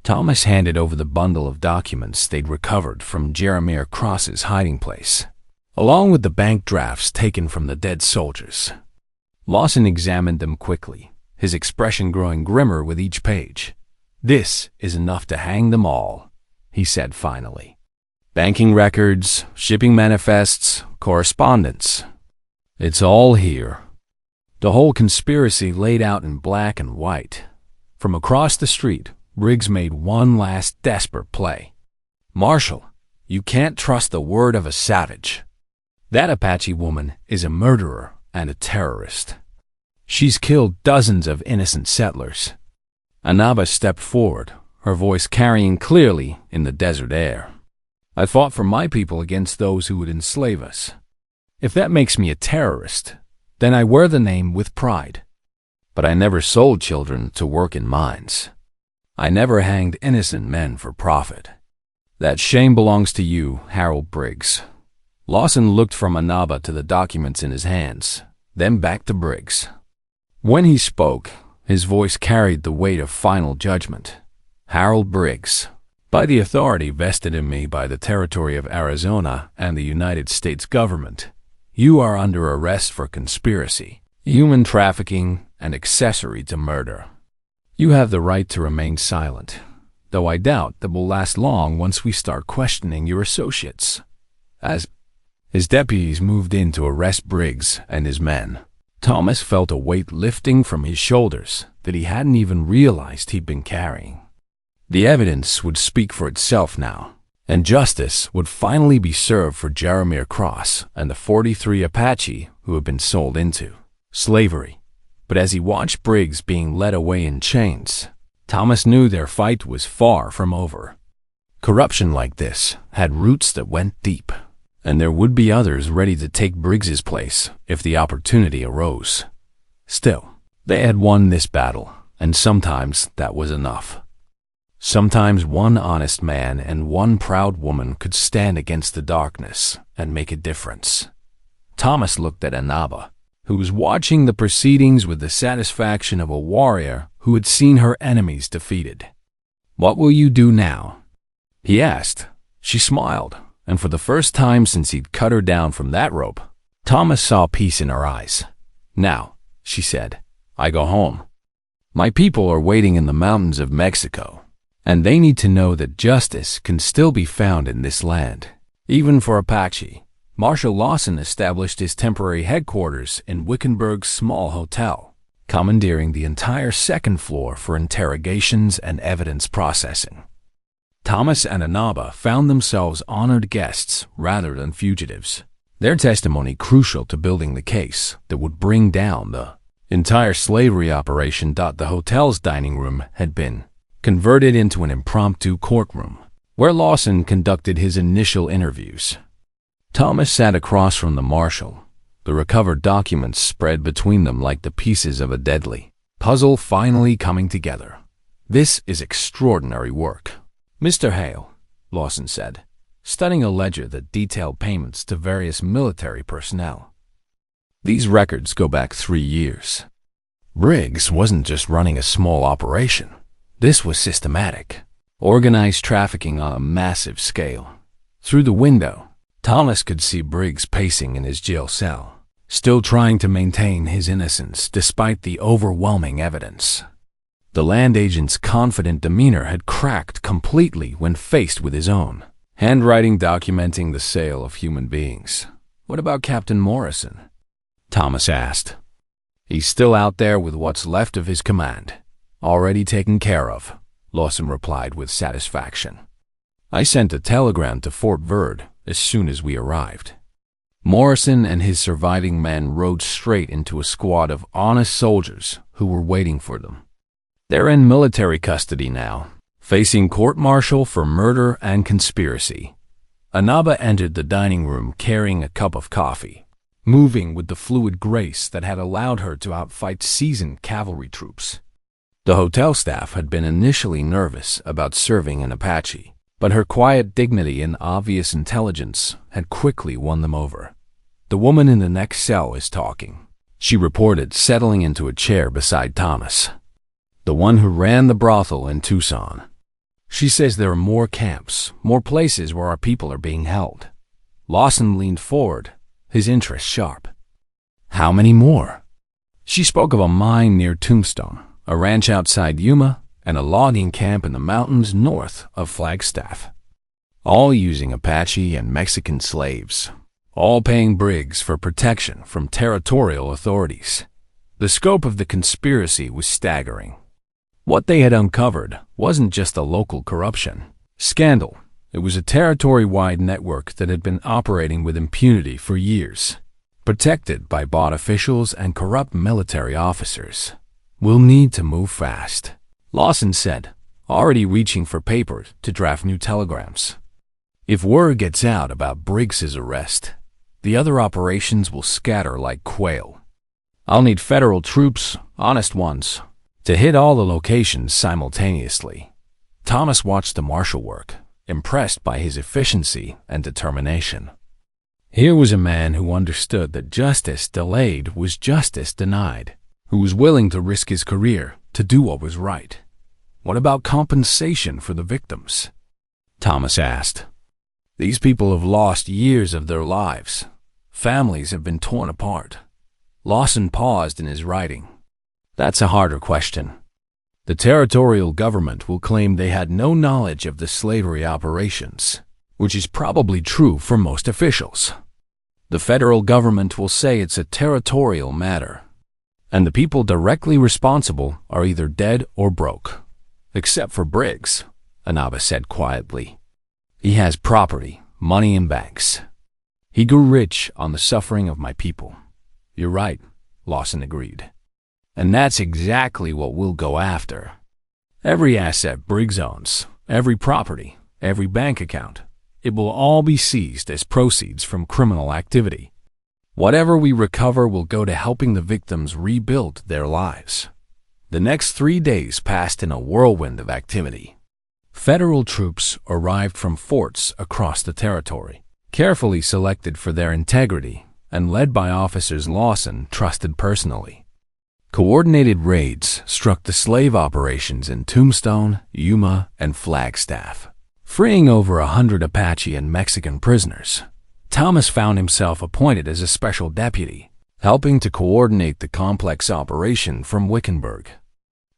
Thomas handed over the bundle of documents they'd recovered from Jeremiah Cross's hiding place, along with the bank drafts taken from the dead soldiers. Lawson examined them quickly, his expression growing grimmer with each page. This is enough to hang them all, he said finally. Banking records, shipping manifests, correspondence. It's all here. The whole conspiracy laid out in black and white. From across the street, Briggs made one last desperate play. Marshal, you can't trust the word of a savage. That Apache woman is a murderer and a terrorist. She's killed dozens of innocent settlers. Inaba stepped forward, her voice carrying clearly in the desert air. I fought for my people against those who would enslave us. If that makes me a terrorist, then I wear the name with pride. But I never sold children to work in mines. I never hanged innocent men for profit. That shame belongs to you, Harold Briggs. Lawson looked from Inaba to the documents in his hands, then back to Briggs. When he spoke, his voice carried the weight of final judgment. Harold Briggs, by the authority vested in me by the territory of Arizona and the United States government, you are under arrest for conspiracy, human trafficking, and accessory to murder. You have the right to remain silent, though I doubt that will last long once we start questioning your associates. As his deputies moved in to arrest Briggs and his men, Thomas felt a weight lifting from his shoulders that he hadn't even realized he'd been carrying. The evidence would speak for itself now, and justice would finally be served for Jeremiah Cross and the 43 Apache who had been sold into slavery. But as he watched Briggs being led away in chains, Thomas knew their fight was far from over. Corruption like this had roots that went deep, and there would be others ready to take Briggs's place if the opportunity arose. Still, they had won this battle, and sometimes that was enough. Sometimes one honest man and one proud woman could stand against the darkness and make a difference. Thomas looked at Inaba, who was watching the proceedings with the satisfaction of a warrior who had seen her enemies defeated. What will you do now? He asked. She smiled, and for the first time since he'd cut her down from that rope, Thomas saw peace in her eyes. Now, she said, I go home. My people are waiting in the mountains of Mexico, and they need to know that justice can still be found in this land. Even for Apache, Marshal Lawson established his temporary headquarters in Wickenburg's small hotel, commandeering the entire second floor for interrogations and evidence processing. Thomas and Inaba found themselves honored guests rather than fugitives, their testimony crucial to building the case that would bring down the entire slavery operation. The hotel's dining room had been converted into an impromptu courtroom, where Lawson conducted his initial interviews. Thomas sat across from the marshal, the recovered documents spread between them like the pieces of a deadly puzzle finally coming together. "This is extraordinary work, Mr. Hale," Lawson said, studying a ledger that detailed payments to various military personnel. "These records go back 3 years. Briggs wasn't just running a small operation. This was systematic, organized trafficking on a massive scale." Through the window, Thomas could see Briggs pacing in his jail cell, still trying to maintain his innocence despite the overwhelming evidence. The land agent's confident demeanor had cracked completely when faced with his own handwriting documenting the sale of human beings. "What about Captain Morrison?" Thomas asked. "He's still out there with what's left of his command, already taken care of," Lawson replied with satisfaction. "I sent a telegram to Fort Verde as soon as we arrived." Morrison and his surviving men rode straight into a squad of honest soldiers who were waiting for them. They're in military custody now, facing court-martial for murder and conspiracy. Anaba entered the dining room carrying a cup of coffee, moving with the fluid grace that had allowed her to outfight seasoned cavalry troops. The hotel staff had been initially nervous about serving an Apache, but her quiet dignity and obvious intelligence had quickly won them over. "The woman in the next cell is talking," she reported, settling into a chair beside Thomas. "The one who ran the brothel in Tucson. She says there are more camps, more places where our people are being held." Lawson leaned forward, his interest sharp. "How many more?" She spoke of a mine near Tombstone, a ranch outside Yuma, and a logging camp in the mountains north of Flagstaff. All using Apache and Mexican slaves, all paying Briggs for protection from territorial authorities. The scope of the conspiracy was staggering. What they had uncovered wasn't just a local corruption scandal. It was a territory-wide network that had been operating with impunity for years, protected by bought officials and corrupt military officers. "We'll need to move fast," Lawson said, already reaching for paper to draft new telegrams. "If word gets out about Briggs's arrest, the other operations will scatter like quail. I'll need federal troops, honest ones, to hit all the locations simultaneously." Thomas watched the marshal work, impressed by his efficiency and determination. Here was a man who understood that justice delayed was justice denied, who was willing to risk his career to do what was right. "What about compensation for the victims?" Thomas asked. "These people have lost years of their lives. Families have been torn apart." Lawson paused in his writing. "That's a harder question. The territorial government will claim they had no knowledge of the slavery operations, which is probably true for most officials. The federal government will say it's a territorial matter, and the people directly responsible are either dead or broke. Except for Briggs," Anaba said quietly. "He has property, money in banks. He grew rich on the suffering of my people." "You're right," Lawson agreed. "And that's exactly what we'll go after. Every asset Briggs owns, every property, every bank account, it will all be seized as proceeds from criminal activity. Whatever we recover will go to helping the victims rebuild their lives." The next 3 days passed in a whirlwind of activity. Federal troops arrived from forts across the territory, carefully selected for their integrity and led by officers Lawson trusted personally. Coordinated raids struck the slave operations in Tombstone, Yuma, and Flagstaff, freeing over 100 Apache and Mexican prisoners. Thomas found himself appointed as a special deputy, helping to coordinate the complex operation from Wickenburg.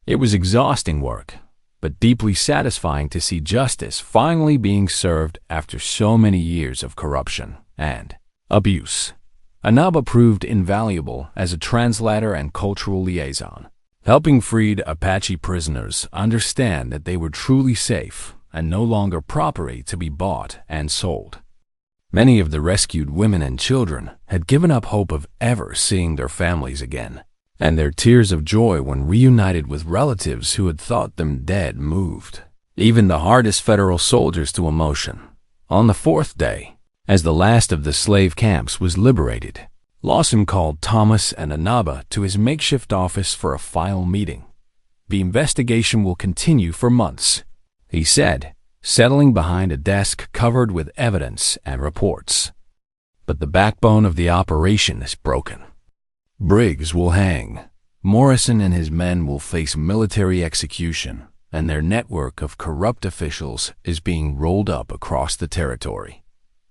It was exhausting work, but deeply satisfying to see justice finally being served after so many years of corruption and abuse. Anaba proved invaluable as a translator and cultural liaison, helping freed Apache prisoners understand that they were truly safe and no longer property to be bought and sold. Many of the rescued women and children had given up hope of ever seeing their families again. and their tears of joy when reunited with relatives who had thought them dead moved even the hardest federal soldiers to emotion. On the fourth day, as the last of the slave camps was liberated, Lawson called Thomas and Anaba to his makeshift office for a final meeting. "The investigation will continue for months," he said, settling behind a desk covered with evidence and reports. "But the backbone of the operation is broken. Briggs will hang. Morrison and his men will face military execution, and their network of corrupt officials is being rolled up across the territory."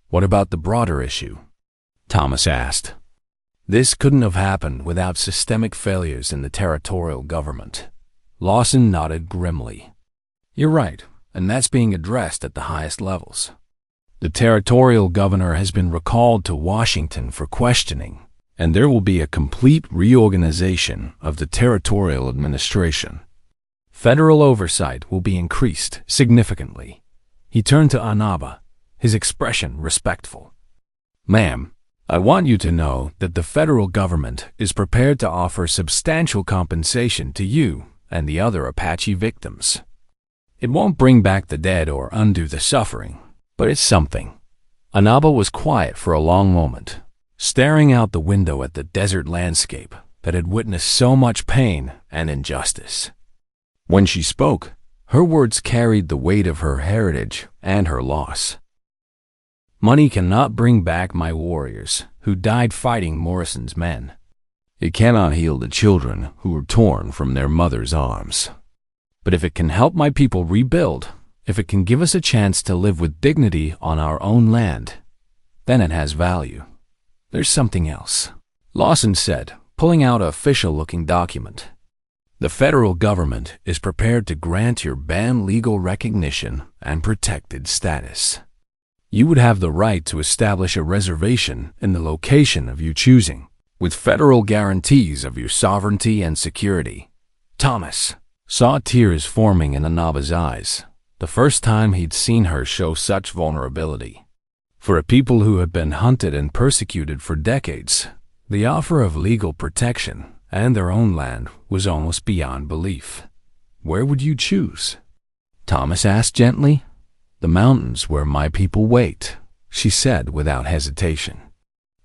"What about the broader issue?" Thomas asked. "This couldn't have happened without systemic failures in the territorial government." Lawson nodded grimly. "You're right, and that's being addressed at the highest levels. The territorial governor has been recalled to Washington for questioning, and there will be a complete reorganization of the territorial administration. Federal oversight will be increased significantly." He turned to Anaba, his expression respectful. "Ma'am, I want you to know that the federal government is prepared to offer substantial compensation to you and the other Apache victims. It won't bring back the dead or undo the suffering, but it's something." Anaba was quiet for a long moment, staring out the window at the desert landscape that had witnessed so much pain and injustice. When she spoke, her words carried the weight of her heritage and her loss. "Money cannot bring back my warriors who died fighting Morrison's men. It cannot heal the children who were torn from their mother's arms. But if it can help my people rebuild, if it can give us a chance to live with dignity on our own land, then it has value. There's something else," Lawson said, pulling out an official-looking document. "The federal government is prepared to grant your band legal recognition and protected status. You would have the right to establish a reservation in the location of your choosing, with federal guarantees of your sovereignty and security." Thomas saw tears forming in Anaba's eyes, the first time he'd seen her show such vulnerability. For a people who had been hunted and persecuted for decades, the offer of legal protection and their own land was almost beyond belief. "Where would you choose?" Thomas asked gently. "The mountains where my people wait," she said without hesitation.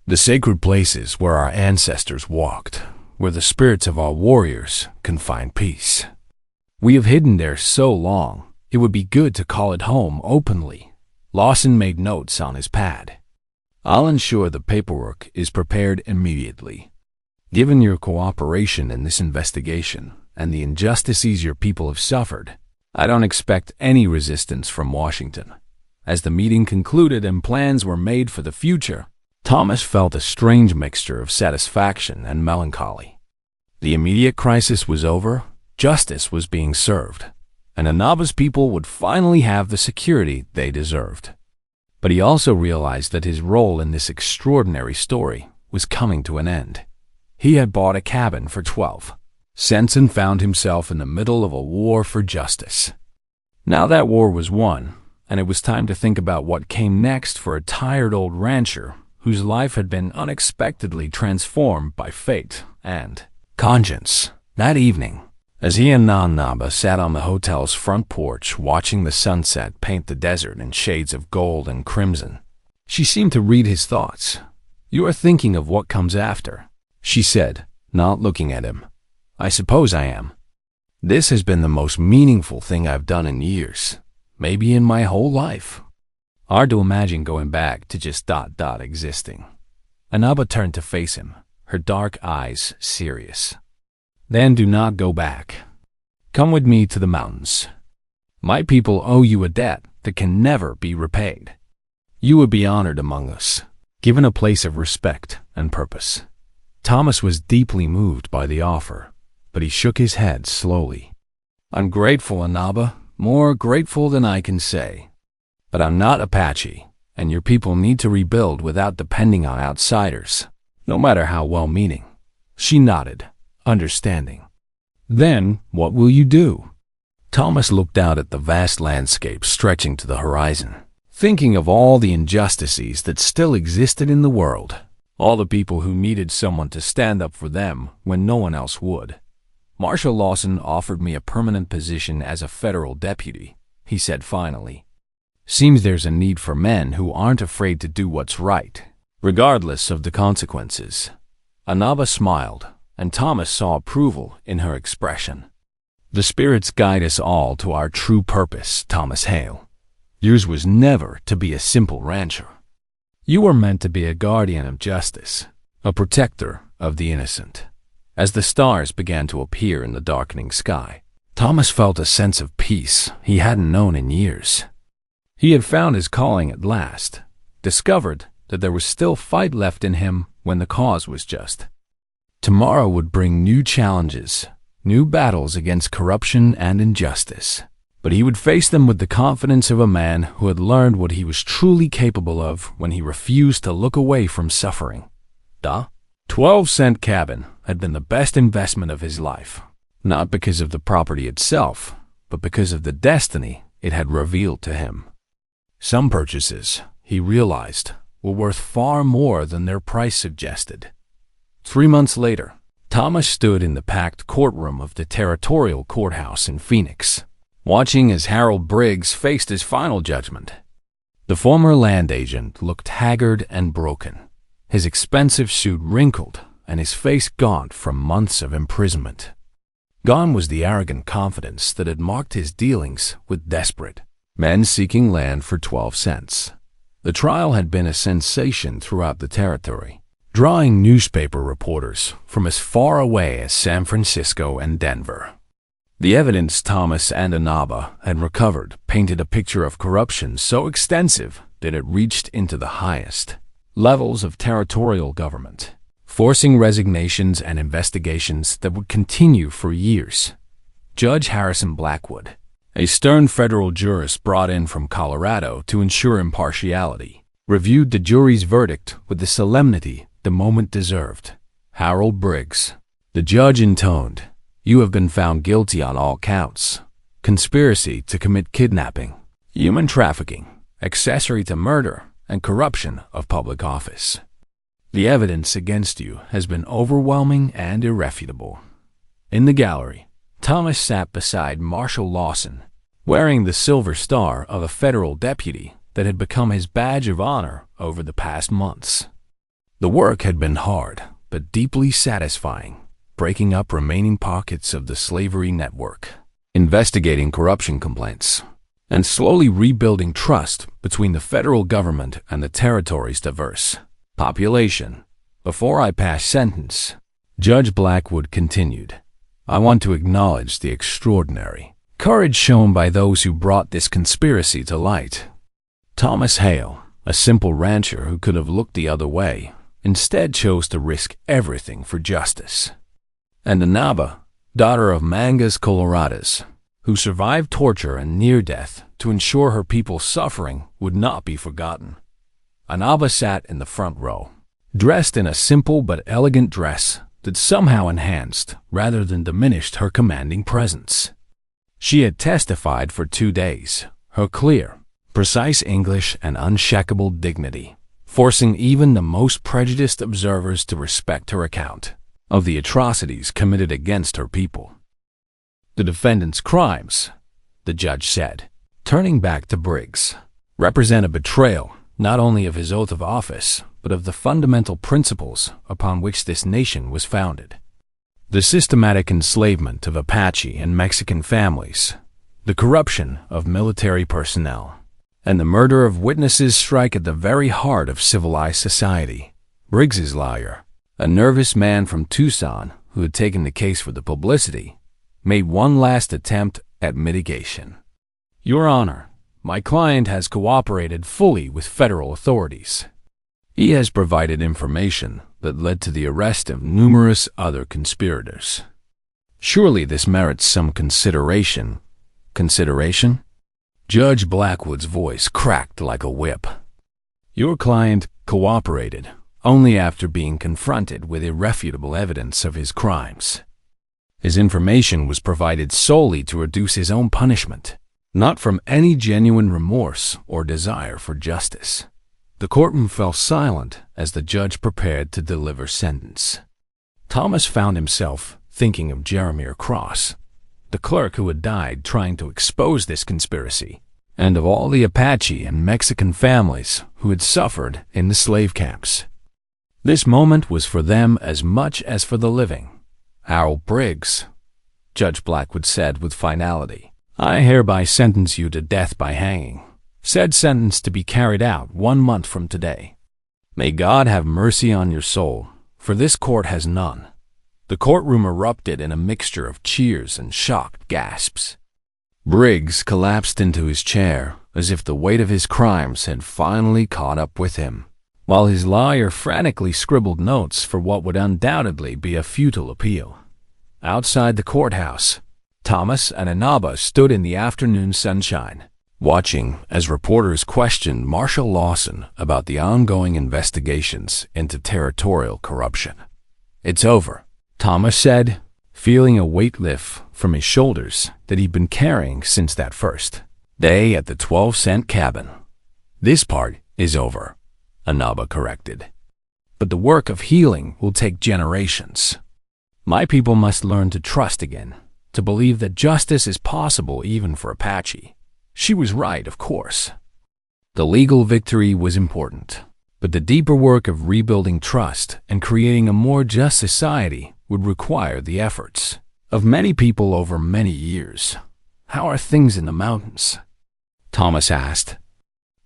"The sacred places where our ancestors walked, where the spirits of our warriors can find peace. We have hidden there so long, it would be good to call it home openly." Lawson made notes on his pad. "I'll ensure the paperwork is prepared immediately. Given your cooperation in this investigation and the injustices your people have suffered, I don't expect any resistance from Washington." As the meeting concluded and plans were made for the future, Thomas felt a strange mixture of satisfaction and melancholy. The immediate crisis was over, justice was being served, and Anaba's people would finally have the security they deserved. But he also realized that his role in this extraordinary story was coming to an end. He had bought a cabin for 12 cents and found himself in the middle of a war for justice. Now that war was won, and it was time to think about what came next for a tired old rancher whose life had been unexpectedly transformed by fate and conscience. That evening, as he and Anaba sat on the hotel's front porch watching the sunset paint the desert in shades of gold and crimson, she seemed to read his thoughts. "You are thinking of what comes after," she said, not looking at him. "I suppose I am. This has been the most meaningful thing I've done in years, maybe in my whole life. Hard to imagine going back to just existing." Anaba turned to face him, her dark eyes serious. "Then do not go back. Come with me to the mountains. My people owe you a debt that can never be repaid. You would be honored among us, given a place of respect and purpose." Thomas was deeply moved by the offer, but he shook his head slowly. "I'm grateful, Anaba, more grateful than I can say. But I'm not Apache, and your people need to rebuild without depending on outsiders, no matter how well-meaning." She nodded, understanding. "Then what will you do?" Thomas looked out at the vast landscape stretching to the horizon, thinking of all the injustices that still existed in the world. All the people who needed someone to stand up for them when no one else would. Marshal Lawson offered me a permanent position as a federal deputy, he said finally. Seems there's a need for men who aren't afraid to do what's right, regardless of the consequences. Anaba smiled, and Thomas saw approval in her expression. The spirits guide us all to our true purpose, Thomas Hale. Yours was never to be a simple rancher. You were meant to be a guardian of justice, a protector of the innocent. As the stars began to appear in the darkening sky, Thomas felt a sense of peace he hadn't known in years. He had found his calling at last, discovered that there was still fight left in him when the cause was just. Tomorrow would bring new challenges, new battles against corruption and injustice, but he would face them with the confidence of a man who had learned what he was truly capable of when he refused to look away from suffering. The 12-cent cabin had been the best investment of his life, not because of the property itself, but because of the destiny it had revealed to him. Some purchases, he realized, were worth far more than their price suggested. 3 months later, Thomas stood in the packed courtroom of the territorial courthouse in Phoenix, watching as Harold Briggs faced his final judgment. The former land agent looked haggard and broken, his expensive suit wrinkled and his face gaunt from months of imprisonment. Gone was the arrogant confidence that had marked his dealings with desperate men seeking land for 12 cents. The trial had been a sensation throughout the territory, drawing newspaper reporters from as far away as San Francisco and Denver. The evidence Thomas and Anaba had recovered painted a picture of corruption so extensive that it reached into the highest levels of territorial government, forcing resignations and investigations that would continue for years. Judge Harrison Blackwood, a stern federal jurist brought in from Colorado to ensure impartiality, reviewed the jury's verdict with the solemnity the moment deserved. Harold Briggs, the judge intoned, "You have been found guilty on all counts: conspiracy to commit kidnapping, human trafficking, accessory to murder, and corruption of public office. The evidence against you has been overwhelming and irrefutable." In the gallery, Thomas sat beside Marshal Lawson, wearing the silver star of a federal deputy that had become his badge of honor over the past months. The work had been hard, but deeply satisfying, breaking up remaining pockets of the slavery network, investigating corruption complaints, and slowly rebuilding trust between the federal government and the territory's diverse population. Before I pass sentence, Judge Blackwood continued, I want to acknowledge the extraordinary courage shown by those who brought this conspiracy to light. Thomas Hale, a simple rancher who could have looked the other way, instead chose to risk everything for justice. And Anaba, daughter of Mangas Coloradas, who survived torture and near death to ensure her people's suffering would not be forgotten. Anaba sat in the front row, dressed in a simple but elegant dress that somehow enhanced rather than diminished her commanding presence. She had testified for 2 days, her clear, precise English and unshakable dignity, forcing even the most prejudiced observers to respect her account of the atrocities committed against her people. The defendant's crimes, the judge said, turning back to Briggs, represent a betrayal not only of his oath of office, but of the fundamental principles upon which this nation was founded. The systematic enslavement of Apache and Mexican families, the corruption of military personnel, and the murder of witnesses strike at the very heart of civilized society. Briggs's lawyer, a nervous man from Tucson who had taken the case for the publicity, made one last attempt at mitigation. Your Honor, my client has cooperated fully with federal authorities. He has provided information that led to the arrest of numerous other conspirators. Surely this merits some consideration. Consideration? Judge Blackwood's voice cracked like a whip. Your client cooperated only after being confronted with irrefutable evidence of his crimes. His information was provided solely to reduce his own punishment, not from any genuine remorse or desire for justice. The courtroom fell silent as the judge prepared to deliver sentence. Thomas found himself thinking of Jeremiah Cross, the clerk who had died trying to expose this conspiracy, and of all the Apache and Mexican families who had suffered in the slave camps. This moment was for them as much as for the living. "Harold Briggs," Judge Blackwood said with finality, "I hereby sentence you to death by hanging. Said sentence to be carried out 1 month from today. May God have mercy on your soul, for this court has none." The courtroom erupted in a mixture of cheers and shocked gasps. Briggs collapsed into his chair as if the weight of his crimes had finally caught up with him, while his lawyer frantically scribbled notes for what would undoubtedly be a futile appeal. Outside the courthouse, Thomas and Inaba stood in the afternoon sunshine, watching as reporters questioned Marshal Lawson about the ongoing investigations into territorial corruption. "It's over," Thomas said, feeling a weight lift from his shoulders that he'd been carrying since that first day at the 12-cent cabin. "This part is over," Inaba corrected. "But the work of healing will take generations. My people must learn to trust again, to believe that justice is possible even for Apache." She was right, of course. The legal victory was important, but the deeper work of rebuilding trust and creating a more just society would require the efforts of many people over many years. "How are things in the mountains?" Thomas asked.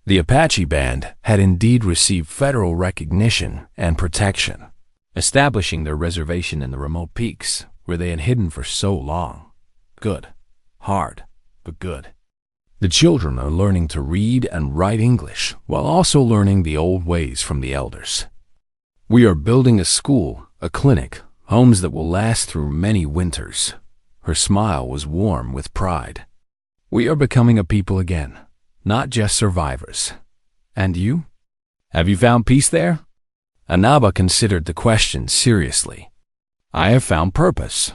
The Apache band had indeed received federal recognition and protection, establishing their reservation in the remote peaks where they had hidden for so long. "Good. Hard, but good. The children are learning to read and write English while also learning the old ways from the elders. We are building a school, a clinic, homes that will last through many winters." Her smile was warm with pride. "We are becoming a people again, not just survivors. And you? Have you found peace there?" Inaba considered the question seriously. "I have found purpose.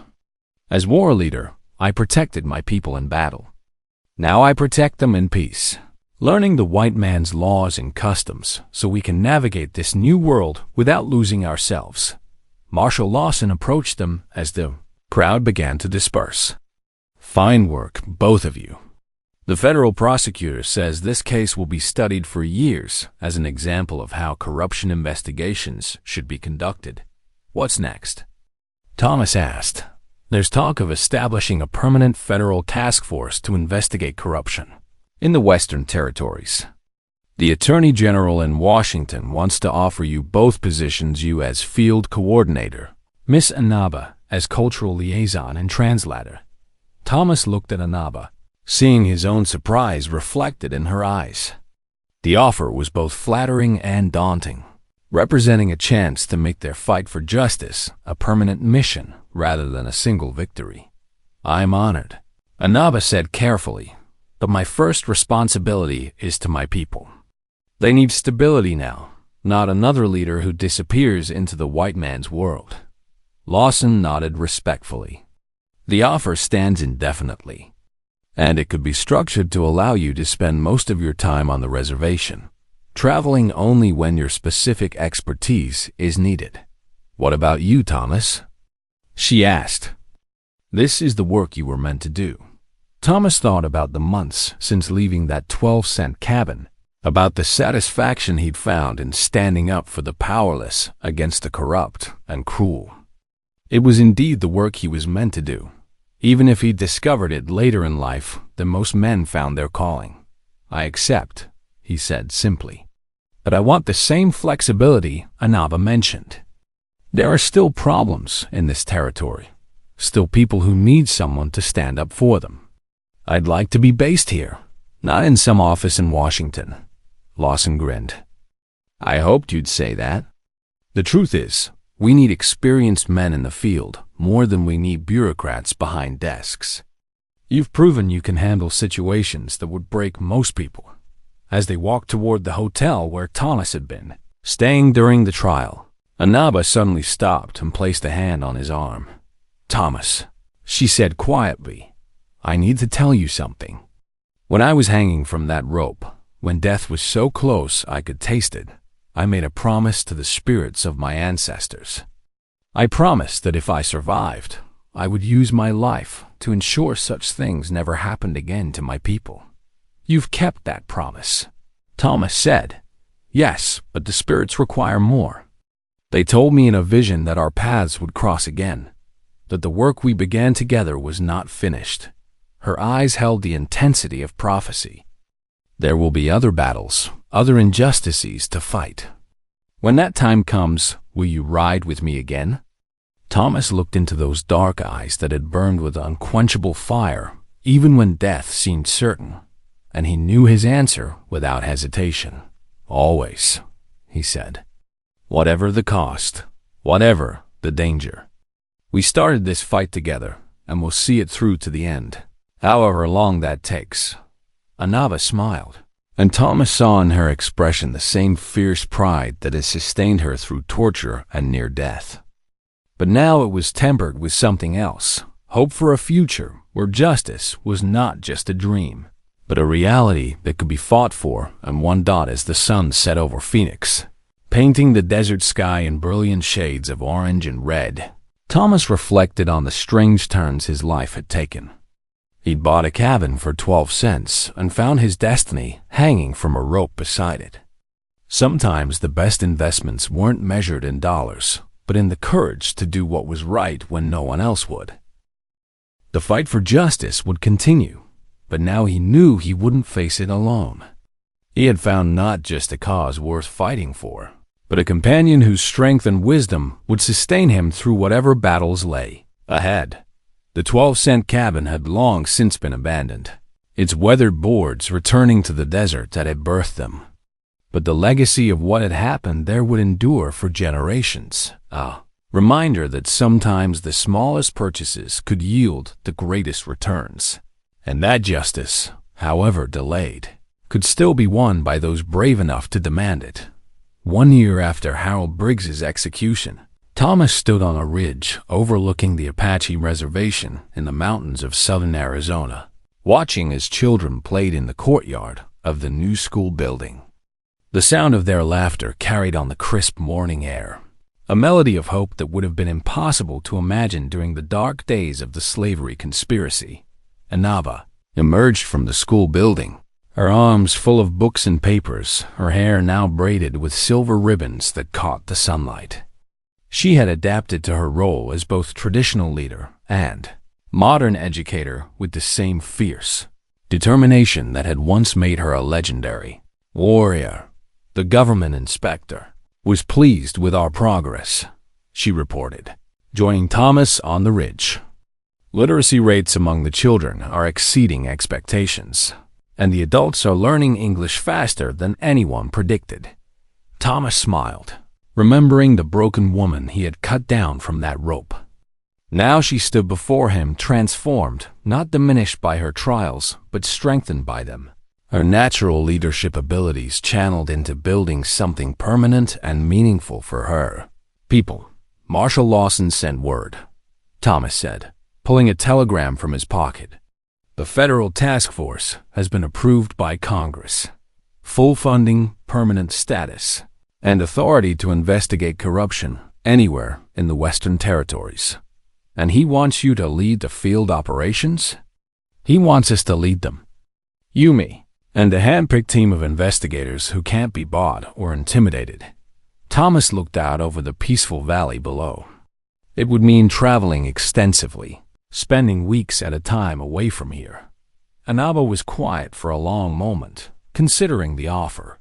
As war leader, I protected my people in battle. Now I protect them in peace, learning the white man's laws and customs so we can navigate this new world without losing ourselves." Marshal Lawson approached them as the crowd began to disperse. "Fine work, both of you. The federal prosecutor says this case will be studied for years as an example of how corruption investigations should be conducted. What's next?" Thomas asked. "There's talk of establishing a permanent federal task force to investigate corruption in the Western Territories. The Attorney General in Washington wants to offer you both positions, you as field coordinator, Miss Inaba as cultural liaison and translator." Thomas looked at Inaba, seeing his own surprise reflected in her eyes. The offer was both flattering and daunting, representing a chance to make their fight for justice a permanent mission rather than a single victory. "I'm honored," Inaba said carefully, "but my first responsibility is to my people. They need stability now, not another leader who disappears into the white man's world." Lawson nodded respectfully. "The offer stands indefinitely, and it could be structured to allow you to spend most of your time on the reservation, traveling only when your specific expertise is needed." "What about you, Thomas?" she asked. "This is the work you were meant to do." Thomas thought about the months since leaving that 12-cent cabin, about the satisfaction he'd found in standing up for the powerless against the corrupt and cruel. It was indeed the work he was meant to do, even if he discovered it later in life than most men found their calling. "I accept," he said simply. "But I want the same flexibility Inaba mentioned. There are still problems in this territory, still people who need someone to stand up for them. I'd like to be based here, not in some office in Washington." Lawson grinned. "I hoped you'd say that. The truth is, we need experienced men in the field more than we need bureaucrats behind desks. You've proven you can handle situations that would break most people." As they walked toward the hotel where Thomas had been staying during the trial, Inaba suddenly stopped and placed a hand on his arm. "Thomas," she said quietly, "I need to tell you something. When I was hanging from that rope, When death was so close I could taste it, I made a promise to the spirits of my ancestors. I promised that if I survived, I would use my life to ensure such things never happened again to my people. You've kept that promise. Thomas said, Yes, but the spirits require more. They told me in a vision that our paths would cross again, that the work we began together was not finished. Her eyes held the intensity of prophecy. There will be other battles, other injustices to fight. When that time comes, will you ride with me again? Thomas looked into those dark eyes that had burned with unquenchable fire, even when death seemed certain, and he knew his answer without hesitation. Always, he said. Whatever the cost, whatever the danger. We started this fight together, and we'll see it through to the end, however long that takes. Anava smiled, and Thomas saw in her expression the same fierce pride that had sustained her through torture and near death. But now it was tempered with something else, hope for a future where justice was not just a dream, but a reality that could be fought for, and one dot as the sun set over Phoenix, painting the desert sky in brilliant shades of orange and red. Thomas reflected on the strange turns his life had taken. He'd bought a cabin for 12 cents and found his destiny hanging from a rope beside it. Sometimes the best investments weren't measured in dollars, but in the courage to do what was right when no one else would. The fight for justice would continue, but now he knew he wouldn't face it alone. He had found not just a cause worth fighting for, but a companion whose strength and wisdom would sustain him through whatever battles lay ahead. The 12-cent cabin had long since been abandoned, its weathered boards returning to the desert that had birthed them. But the legacy of what had happened there would endure for generations. A reminder that sometimes the smallest purchases could yield the greatest returns, and that justice, however delayed, could still be won by those brave enough to demand it. 1 year after Harold Briggs's execution, Thomas stood on a ridge overlooking the Apache reservation in the mountains of southern Arizona, watching as children played in the courtyard of the new school building. The sound of their laughter carried on the crisp morning air, a melody of hope that would have been impossible to imagine during the dark days of the slavery conspiracy. Anava emerged from the school building, her arms full of books and papers, her hair now braided with silver ribbons that caught the sunlight. She had adapted to her role as both traditional leader and modern educator with the same fierce determination that had once made her a legendary warrior. The government inspector was pleased with our progress, she reported, joining Thomas on the ridge. Literacy rates among the children are exceeding expectations, and the adults are learning English faster than anyone predicted. Thomas smiled, remembering the broken woman he had cut down from that rope. Now she stood before him transformed, not diminished by her trials, but strengthened by them. Her natural leadership abilities channeled into building something permanent and meaningful for her. People, Marshal Lawson sent word, Thomas said, pulling a telegram from his pocket. The federal task force has been approved by Congress. Full funding, permanent status, and authority to investigate corruption anywhere in the Western Territories. And he wants you to lead the field operations? He wants us to lead them. You, me, and a hand-picked team of investigators who can't be bought or intimidated. Thomas looked out over the peaceful valley below. It would mean traveling extensively, spending weeks at a time away from here. Anaba was quiet for a long moment, considering the offer.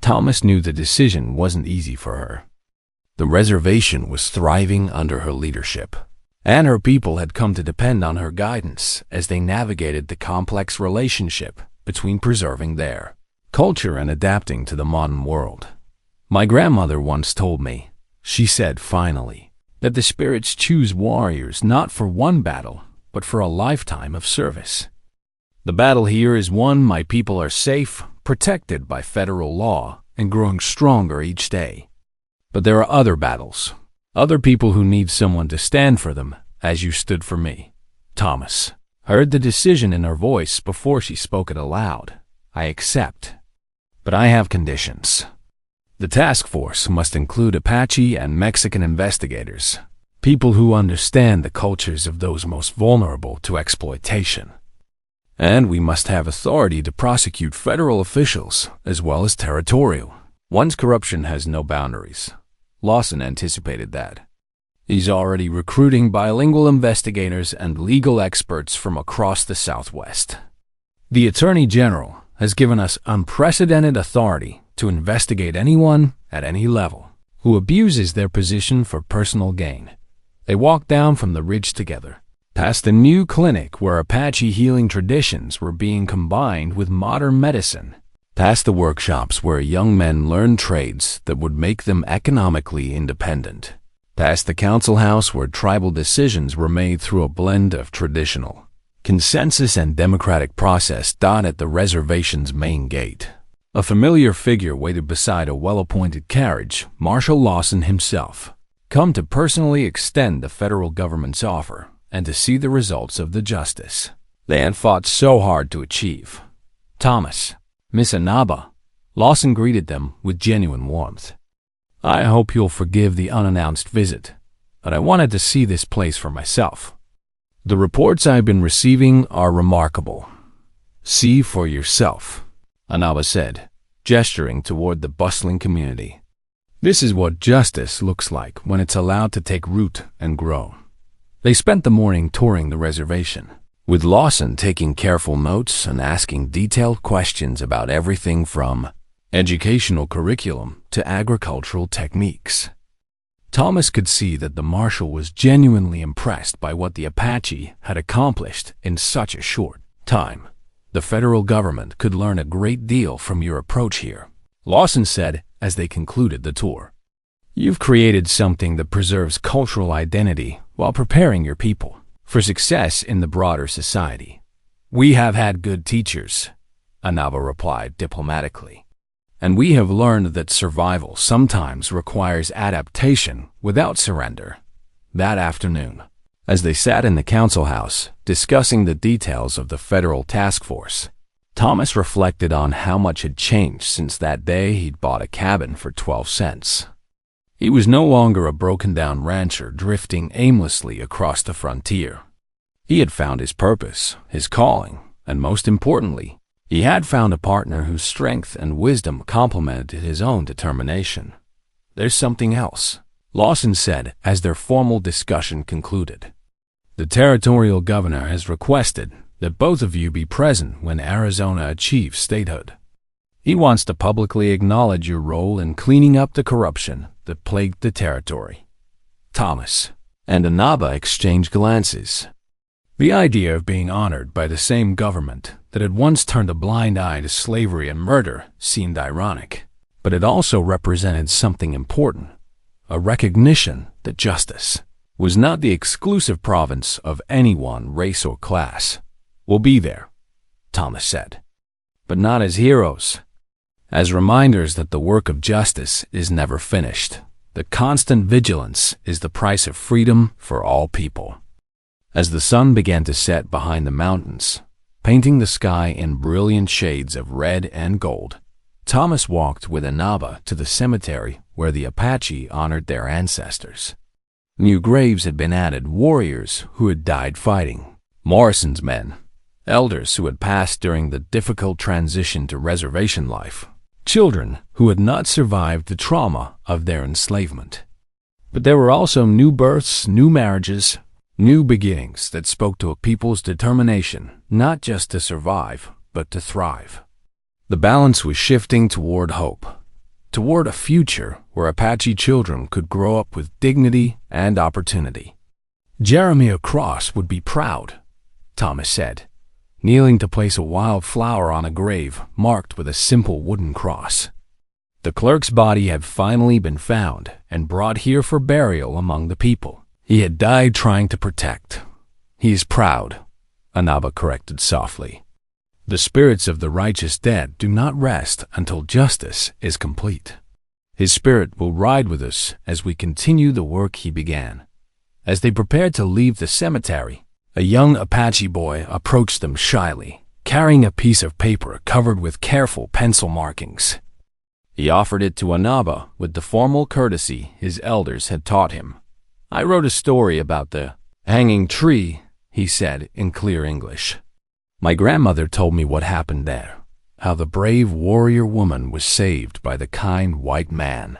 Thomas knew the decision wasn't easy for her. The reservation was thriving under her leadership, and her people had come to depend on her guidance as they navigated the complex relationship between preserving their culture and adapting to the modern world. My grandmother once told me, she said finally, that the spirits choose warriors not for one battle, but for a lifetime of service. The battle here is one my people are safe, protected by federal law, and growing stronger each day. But there are other battles, other people who need someone to stand for them, as you stood for me. Thomas heard the decision in her voice before she spoke it aloud. I accept. But I have conditions. The task force must include Apache and Mexican investigators, people who understand the cultures of those most vulnerable to exploitation. And we must have authority to prosecute federal officials as well as territorial. One's corruption has no boundaries. Lawson anticipated that. He's already recruiting bilingual investigators and legal experts from across the Southwest. The Attorney General has given us unprecedented authority to investigate anyone at any level who abuses their position for personal gain. They walked down from the ridge together, past the new clinic where Apache healing traditions were being combined with modern medicine, past the workshops where young men learned trades that would make them economically independent, past the council house where tribal decisions were made through a blend of traditional, consensus and democratic process at the reservation's main gate. A familiar figure waited beside a well-appointed carriage, Marshal Lawson himself, come to personally extend the federal government's offer and to see the results of the justice they had fought so hard to achieve. Thomas, Miss Inaba, Lawson greeted them with genuine warmth. I hope you'll forgive the unannounced visit, but I wanted to see this place for myself. The reports I've been receiving are remarkable. See for yourself, Inaba said, gesturing toward the bustling community. This is what justice looks like when it's allowed to take root and grow. They spent the morning touring the reservation, with Lawson taking careful notes and asking detailed questions about everything from educational curriculum to agricultural techniques. Thomas could see that the marshal was genuinely impressed by what the Apache had accomplished in such a short time. The federal government could learn a great deal from your approach here, Lawson said as they concluded the tour. You've created something that preserves cultural identity while preparing your people for success in the broader society. We have had good teachers, Inaba replied diplomatically, and we have learned that survival sometimes requires adaptation without surrender. That afternoon, as they sat in the council house discussing the details of the federal task force, Thomas reflected on how much had changed since that day he'd bought a cabin for 12 cents. He was no longer a broken-down rancher drifting aimlessly across the frontier. He had found his purpose, his calling, and most importantly, he had found a partner whose strength and wisdom complemented his own determination. There's something else, Lawson said as their formal discussion concluded. The territorial governor has requested that both of you be present when Arizona achieves statehood. He wants to publicly acknowledge your role in cleaning up the corruption that plagued the territory. Thomas and Inaba exchanged glances. The idea of being honored by the same government that had once turned a blind eye to slavery and murder seemed ironic, but it also represented something important, a recognition that justice was not the exclusive province of any one race or class. We'll be there, Thomas said, but not as heroes, as reminders that the work of justice is never finished. The constant vigilance is the price of freedom for all people. As the sun began to set behind the mountains, painting the sky in brilliant shades of red and gold, Thomas walked with Inaba to the cemetery where the Apache honored their ancestors. New graves had been added, warriors who had died fighting, Morrison's men, elders who had passed during the difficult transition to reservation life, children who had not survived the trauma of their enslavement. But there were also new births, new marriages, new beginnings that spoke to a people's determination not just to survive, but to thrive. The balance was shifting toward hope, toward a future where Apache children could grow up with dignity and opportunity. Jeremiah Cross would be proud, Thomas said, kneeling to place a wild flower on a grave marked with a simple wooden cross. The clerk's body had finally been found and brought here for burial among the people he had died trying to protect. He is proud, Inaba corrected softly. The spirits of the righteous dead do not rest until justice is complete. His spirit will ride with us as we continue the work he began. As they prepared to leave the cemetery, a young Apache boy approached them shyly, carrying a piece of paper covered with careful pencil markings. He offered it to Anaba with the formal courtesy his elders had taught him. "I wrote a story about the hanging tree," he said in clear English. "My grandmother told me what happened there, how the brave warrior woman was saved by the kind white man."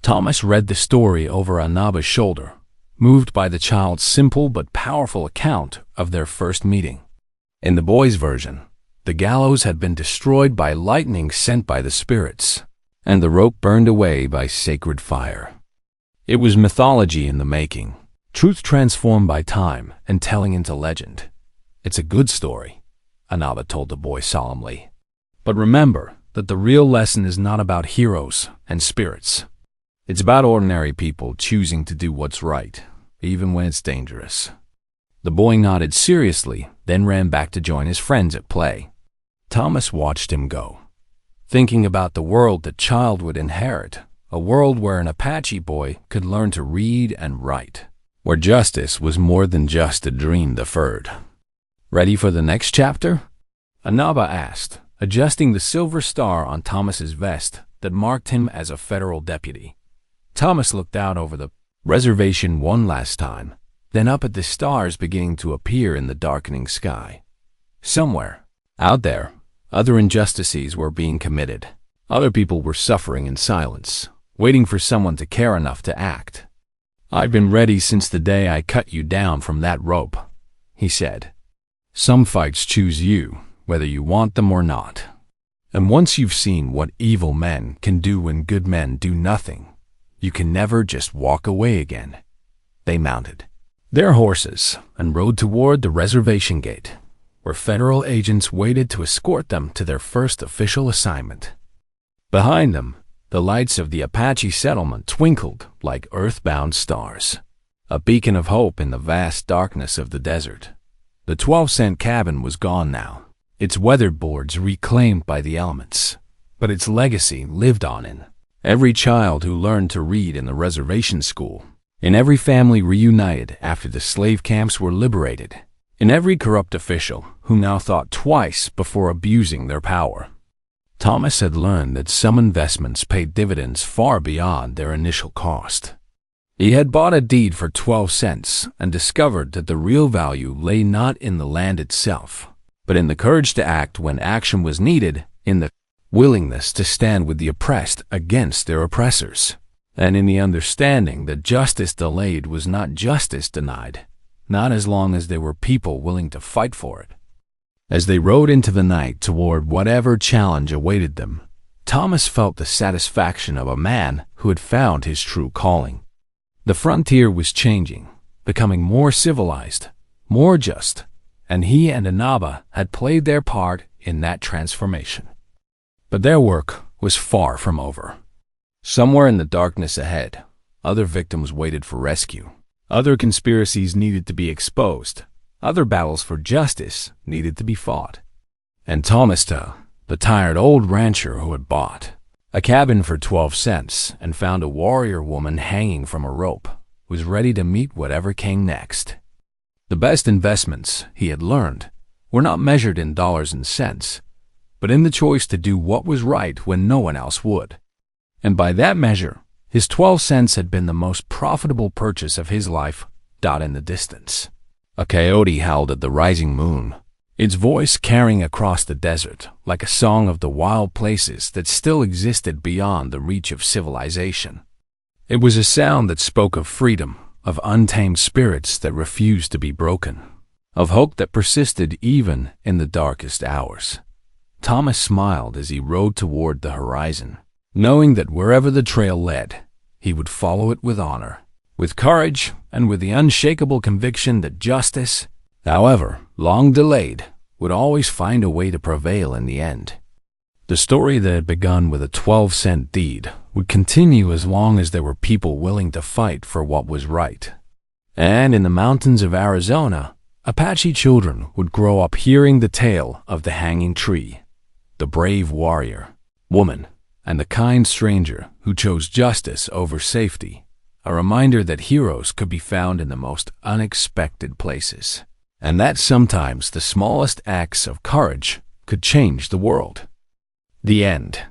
Thomas read the story over Anaba's shoulder, moved by the child's simple but powerful account of their first meeting. In the boy's version, the gallows had been destroyed by lightning sent by the spirits, and the rope burned away by sacred fire. It was mythology in the making, truth transformed by time and telling into legend. "It's a good story," Anaba told the boy solemnly. "But remember that the real lesson is not about heroes and spirits. It's about ordinary people choosing to do what's right, even when it's dangerous." The boy nodded seriously, then ran back to join his friends at play. Thomas watched him go, thinking about the world the child would inherit, a world where an Apache boy could learn to read and write, where justice was more than just a dream deferred. "Ready for the next chapter?" Anaba asked, adjusting the silver star on Thomas's vest that marked him as a federal deputy. Thomas looked out over the reservation one last time, then up at the stars beginning to appear in the darkening sky. Somewhere, out there, other injustices were being committed. Other people were suffering in silence, waiting for someone to care enough to act. "I've been ready since the day I cut you down from that rope," he said. "Some fights choose you, whether you want them or not. And once you've seen what evil men can do when good men do nothing, you can never just walk away again." They mounted their horses and rode toward the reservation gate, where federal agents waited to escort them to their first official assignment. Behind them, the lights of the Apache settlement twinkled like earthbound stars, a beacon of hope in the vast darkness of the desert. The 12-cent cabin was gone now, its weathered boards reclaimed by the elements, but its legacy lived on in every child who learned to read in the reservation school, in every family reunited after the slave camps were liberated, in every corrupt official who now thought twice before abusing their power. Thomas had learned that some investments paid dividends far beyond their initial cost. He had bought a deed for 12 cents and discovered that the real value lay not in the land itself, but in the courage to act when action was needed, in the willingness to stand with the oppressed against their oppressors, and in the understanding that justice delayed was not justice denied, not as long as there were people willing to fight for it. As they rode into the night toward whatever challenge awaited them, Thomas felt the satisfaction of a man who had found his true calling. The frontier was changing, becoming more civilized, more just, and he and Anaba had played their part in that transformation. But their work was far from over. Somewhere in the darkness ahead, other victims waited for rescue. Other conspiracies needed to be exposed. Other battles for justice needed to be fought. And Thomas, the tired old rancher who had bought a cabin for 12 cents and found a warrior woman hanging from a rope, was ready to meet whatever came next. The best investments, he had learned, were not measured in dollars and cents, but in the choice to do what was right when no one else would. And by that measure, his 12 cents had been the most profitable purchase of his life, dot in the distance. A coyote howled at the rising moon, its voice carrying across the desert like a song of the wild places that still existed beyond the reach of civilization. It was a sound that spoke of freedom, of untamed spirits that refused to be broken, of hope that persisted even in the darkest hours. Thomas smiled as he rode toward the horizon, knowing that wherever the trail led, he would follow it with honor, with courage, and with the unshakable conviction that justice, however long delayed, would always find a way to prevail in the end. The story that had begun with a 12-cent deed would continue as long as there were people willing to fight for what was right. And in the mountains of Arizona, Apache children would grow up hearing the tale of the hanging tree, the brave warrior, woman, and the kind stranger who chose justice over safety, a reminder that heroes could be found in the most unexpected places. and that sometimes the smallest acts of courage could change the world. The end.